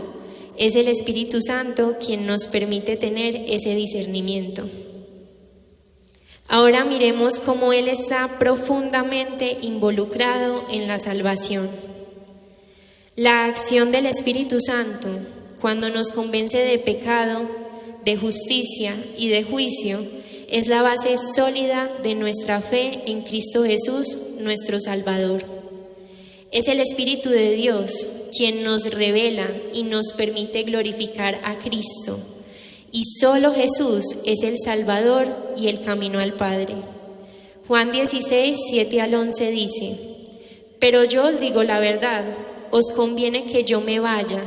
es el Espíritu Santo quien nos permite tener ese discernimiento. Ahora miremos cómo Él está profundamente involucrado en la salvación. La acción del Espíritu Santo, cuando nos convence de pecado, de justicia y de juicio, es la base sólida de nuestra fe en Cristo Jesús, nuestro Salvador. Es el Espíritu de Dios quien nos revela y nos permite glorificar a Cristo. Y solo Jesús es el Salvador y el camino al Padre. Juan 16, 7 al 11 dice: Pero yo os digo la verdad, os conviene que yo me vaya,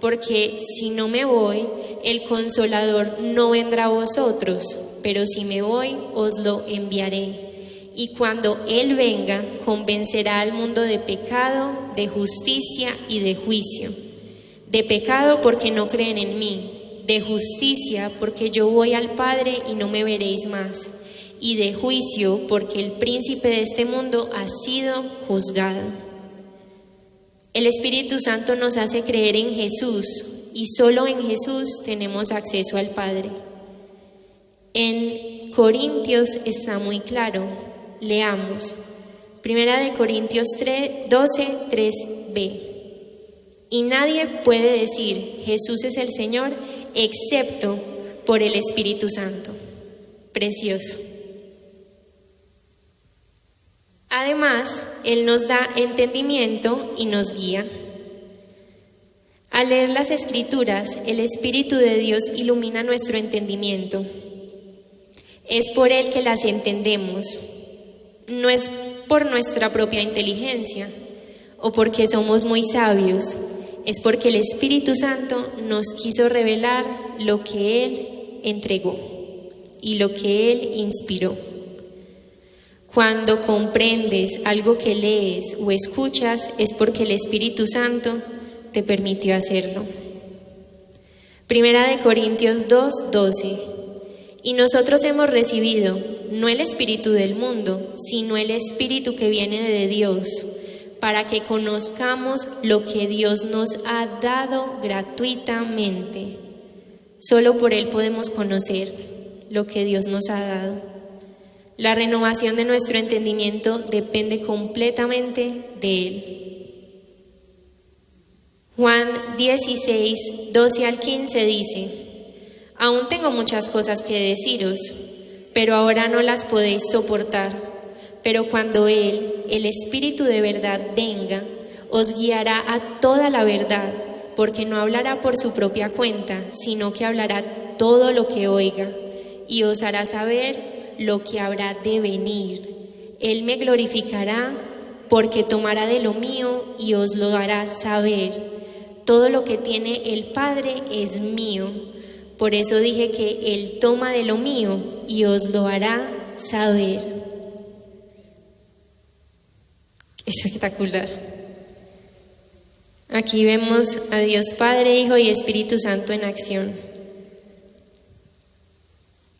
porque si no me voy, el Consolador no vendrá a vosotros, pero si me voy, os lo enviaré. Y cuando Él venga, convencerá al mundo de pecado, de justicia y de juicio. De pecado porque no creen en mí, de justicia porque yo voy al Padre y no me veréis más, y de juicio porque el príncipe de este mundo ha sido juzgado. El Espíritu Santo nos hace creer en Jesús, y solo en Jesús tenemos acceso al Padre. En Corintios está muy claro. Leamos, 1 Corintios 12, 3b. Y nadie puede decir Jesús es el Señor excepto por el Espíritu Santo. Precioso. Además, Él nos da entendimiento y nos guía. Al leer las Escrituras, el Espíritu de Dios ilumina nuestro entendimiento. Es por Él que las entendemos. No es por nuestra propia inteligencia o porque somos muy sabios, es porque el Espíritu Santo nos quiso revelar lo que Él entregó y lo que Él inspiró. Cuando comprendes algo que lees o escuchas, es porque el Espíritu Santo te permitió hacerlo. 1 Corintios 2, 12. Y nosotros hemos recibido no el espíritu del mundo, sino el Espíritu que viene de Dios, para que conozcamos lo que Dios nos ha dado gratuitamente. Solo por Él podemos conocer lo que Dios nos ha dado. La renovación de nuestro entendimiento depende completamente de Él. Juan 16, 12 al 15 dice: Aún tengo muchas cosas que deciros, pero ahora no las podéis soportar. Pero cuando Él, el Espíritu de verdad, venga, os guiará a toda la verdad, porque no hablará por su propia cuenta, sino que hablará todo lo que oiga, y os hará saber lo que habrá de venir. Él me glorificará, porque tomará de lo mío y os lo hará saber. Todo lo que tiene el Padre es mío. Por eso dije que Él toma de lo mío y os lo hará saber. Espectacular. Aquí vemos a Dios Padre, Hijo y Espíritu Santo en acción.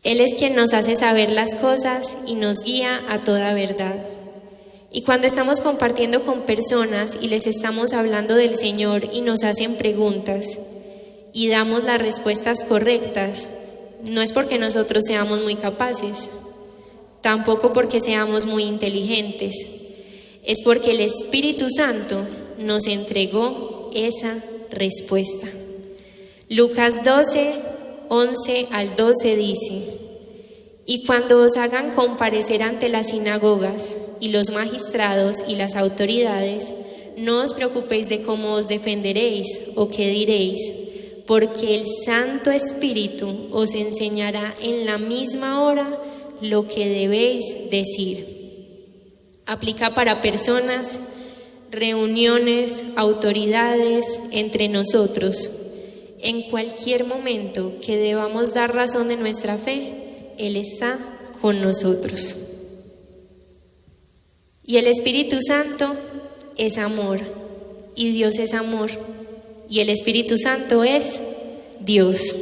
Él es quien nos hace saber las cosas y nos guía a toda verdad. Y cuando estamos compartiendo con personas y les estamos hablando del Señor y nos hacen preguntas y damos las respuestas correctas, no es porque nosotros seamos muy capaces, tampoco porque seamos muy inteligentes, es porque el Espíritu Santo nos entregó esa respuesta. Lucas 12, 11 al 12 dice: Y cuando os hagan comparecer ante las sinagogas y los magistrados y las autoridades, no os preocupéis de cómo os defenderéis o qué diréis, porque el Santo Espíritu os enseñará en la misma hora lo que debéis decir. Aplica para personas, reuniones, autoridades, entre nosotros. En cualquier momento que debamos dar razón de nuestra fe, Él está con nosotros. Y el Espíritu Santo es amor, y Dios es amor, y el Espíritu Santo es Dios.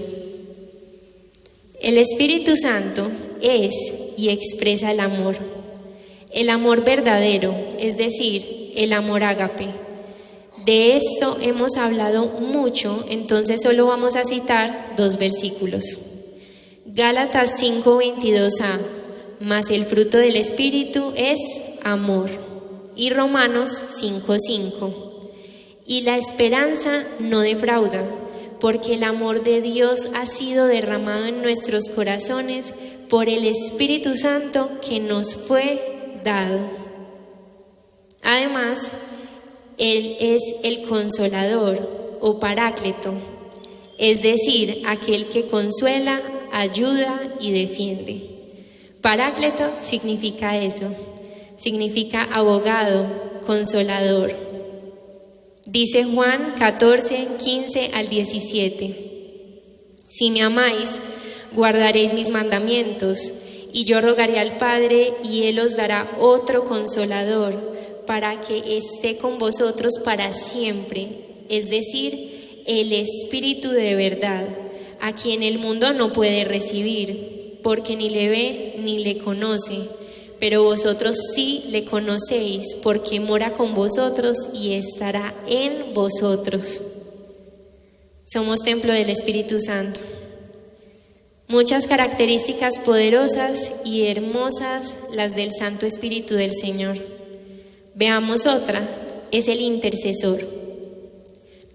El Espíritu Santo es y expresa el amor verdadero, es decir, el amor ágape. De esto hemos hablado mucho, entonces solo vamos a citar 2 versículos. Gálatas 5:22a, mas el fruto del Espíritu es amor. Y Romanos 5:5. Y la esperanza no defrauda, porque el amor de Dios ha sido derramado en nuestros corazones por el Espíritu Santo que nos fue dado. Además, Él es el Consolador o Paráclito, es decir, aquel que consuela, ayuda y defiende. Paráclito significa eso, significa abogado, consolador. Dice Juan 14, 15 al 17. Si me amáis, guardaréis mis mandamientos, y yo rogaré al Padre, y Él os dará otro Consolador, para que esté con vosotros para siempre, es decir, el Espíritu de verdad, a quien el mundo no puede recibir, porque ni le ve ni le conoce, pero vosotros sí le conocéis, porque mora con vosotros y estará en vosotros. Somos templo del Espíritu Santo. Muchas características poderosas y hermosas las del Santo Espíritu del Señor. Veamos otra, es el intercesor.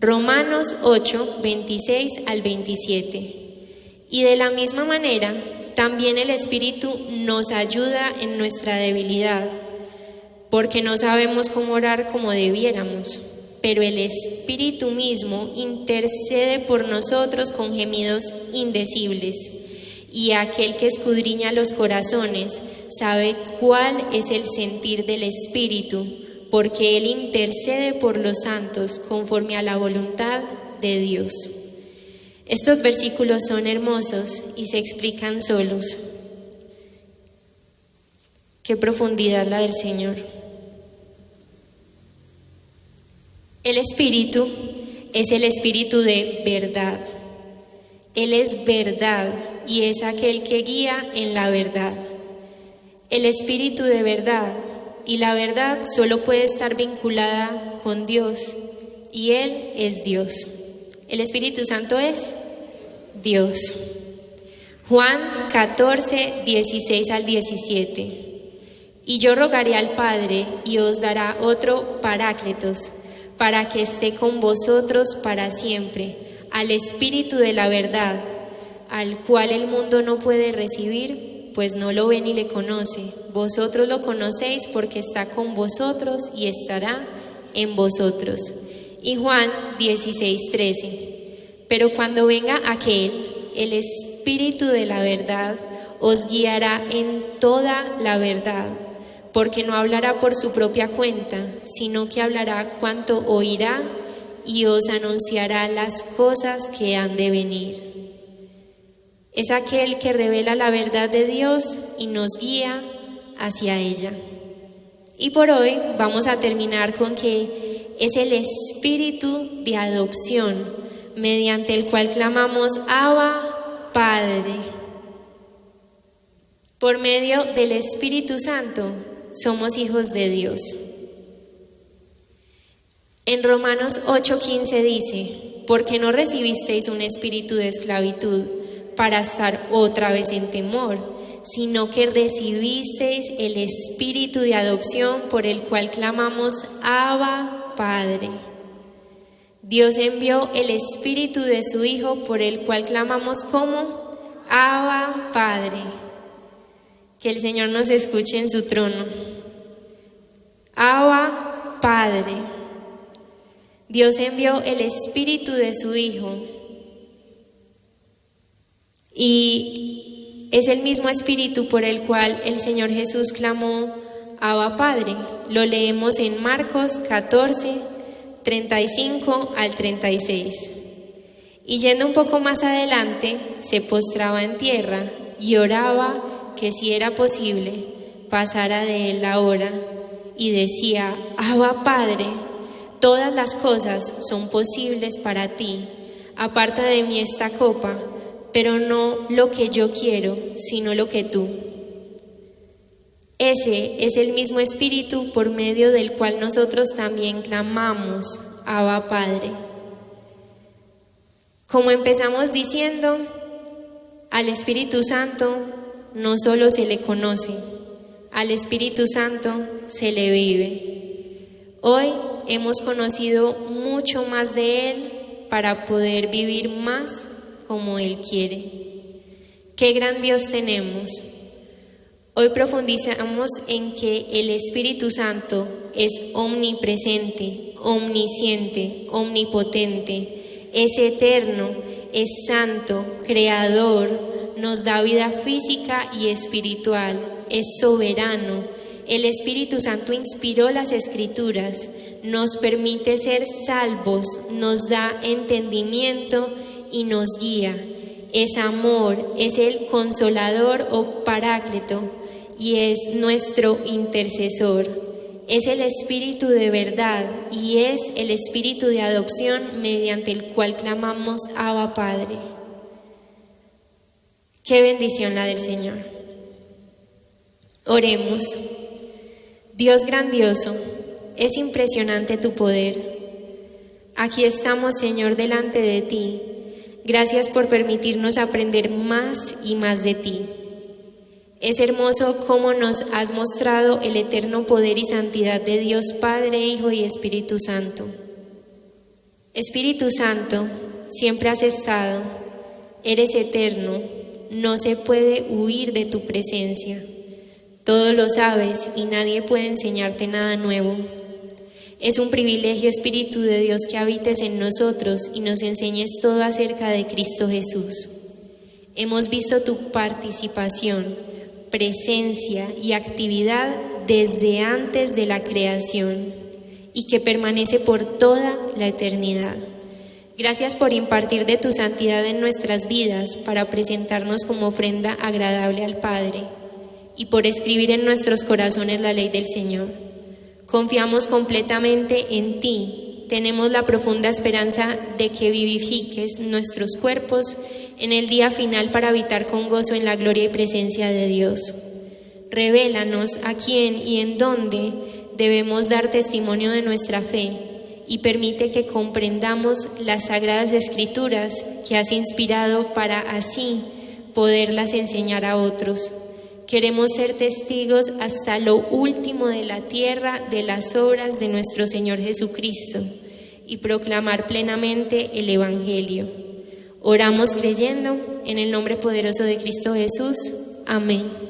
Romanos 8, 26 al 27. Y de la misma manera, también el Espíritu nos ayuda en nuestra debilidad, porque no sabemos cómo orar como debiéramos, pero el Espíritu mismo intercede por nosotros con gemidos indecibles, y aquel que escudriña los corazones sabe cuál es el sentir del Espíritu, porque Él intercede por los santos conforme a la voluntad de Dios. Estos versículos son hermosos y se explican solos. Qué profundidad la del Señor. El Espíritu es el Espíritu de verdad. Él es verdad y es aquel que guía en la verdad. El Espíritu de verdad y la verdad solo puede estar vinculada con Dios y Él es Dios. El Espíritu Santo es Dios. Juan 14, 16 al 17. Y yo rogaré al Padre y os dará otro Paráclitos, para que esté con vosotros para siempre, al Espíritu de la verdad, al cual el mundo no puede recibir, pues no lo ve ni le conoce. Vosotros lo conocéis porque está con vosotros y estará en vosotros. Y Juan 16, 13. Pero cuando venga aquel, el Espíritu de la verdad, os guiará en toda la verdad, porque no hablará por su propia cuenta, sino que hablará cuanto oirá y os anunciará las cosas que han de venir. Es aquel que revela la verdad de Dios y nos guía hacia ella. Y por hoy vamos a terminar con que es el Espíritu de adopción, mediante el cual clamamos Abba, Padre. Por medio del Espíritu Santo somos hijos de Dios. En Romanos 8:15 dice, porque no recibisteis un espíritu de esclavitud para estar otra vez en temor, sino que recibisteis el espíritu de adopción por el cual clamamos Abba, Padre. Dios envió el espíritu de su Hijo por el cual clamamos como Abba, Padre. Que el Señor nos escuche en su trono. Abba, Padre. Dios envió el Espíritu de su Hijo. Y es el mismo Espíritu por el cual el Señor Jesús clamó Abba, Padre. Lo leemos en Marcos 14, 35 al 36. Y yendo un poco más adelante, se postraba en tierra y oraba que si era posible, pasara de él la hora, y decía, Abba, Padre, todas las cosas son posibles para ti, aparta de mí esta copa, pero no lo que yo quiero, sino lo que tú. Ese es el mismo Espíritu por medio del cual nosotros también clamamos, Abba, Padre. Como empezamos diciendo, al Espíritu Santo no solo se le conoce, al Espíritu Santo se le vive. Hoy hemos conocido mucho más de Él para poder vivir más como Él quiere. ¡Qué gran Dios tenemos! Hoy profundizamos en que el Espíritu Santo es omnipresente, omnisciente, omnipotente, es eterno, es santo, creador, nos da vida física y espiritual, es soberano. El Espíritu Santo inspiró las Escrituras, nos permite ser salvos, nos da entendimiento y nos guía. Es amor, es el consolador o paráclito y es nuestro intercesor. Es el Espíritu de verdad y es el Espíritu de adopción mediante el cual clamamos Abba Padre. Qué bendición la del Señor. Oremos. Dios grandioso, es impresionante tu poder. Aquí estamos, Señor, delante de ti. Gracias por permitirnos aprender más y más de ti. Es hermoso cómo nos has mostrado el eterno poder y santidad de Dios Padre, Hijo y Espíritu Santo. Espíritu Santo, siempre has estado, eres eterno, no se puede huir de tu presencia. Todo lo sabes y nadie puede enseñarte nada nuevo. Es un privilegio, Espíritu de Dios, que habites en nosotros y nos enseñes todo acerca de Cristo Jesús. Hemos visto tu participación, presencia y actividad desde antes de la creación y que permanece por toda la eternidad. Gracias por impartir de tu santidad en nuestras vidas para presentarnos como ofrenda agradable al Padre y por escribir en nuestros corazones la ley del Señor. Confiamos completamente en ti. Tenemos la profunda esperanza de que vivifiques nuestros cuerpos en el día final para habitar con gozo en la gloria y presencia de Dios. Revélanos a quién y en dónde debemos dar testimonio de nuestra fe y permite que comprendamos las sagradas escrituras que has inspirado para así poderlas enseñar a otros. Queremos ser testigos hasta lo último de la tierra de las obras de nuestro Señor Jesucristo y proclamar plenamente el Evangelio. Oramos creyendo en el nombre poderoso de Cristo Jesús. Amén.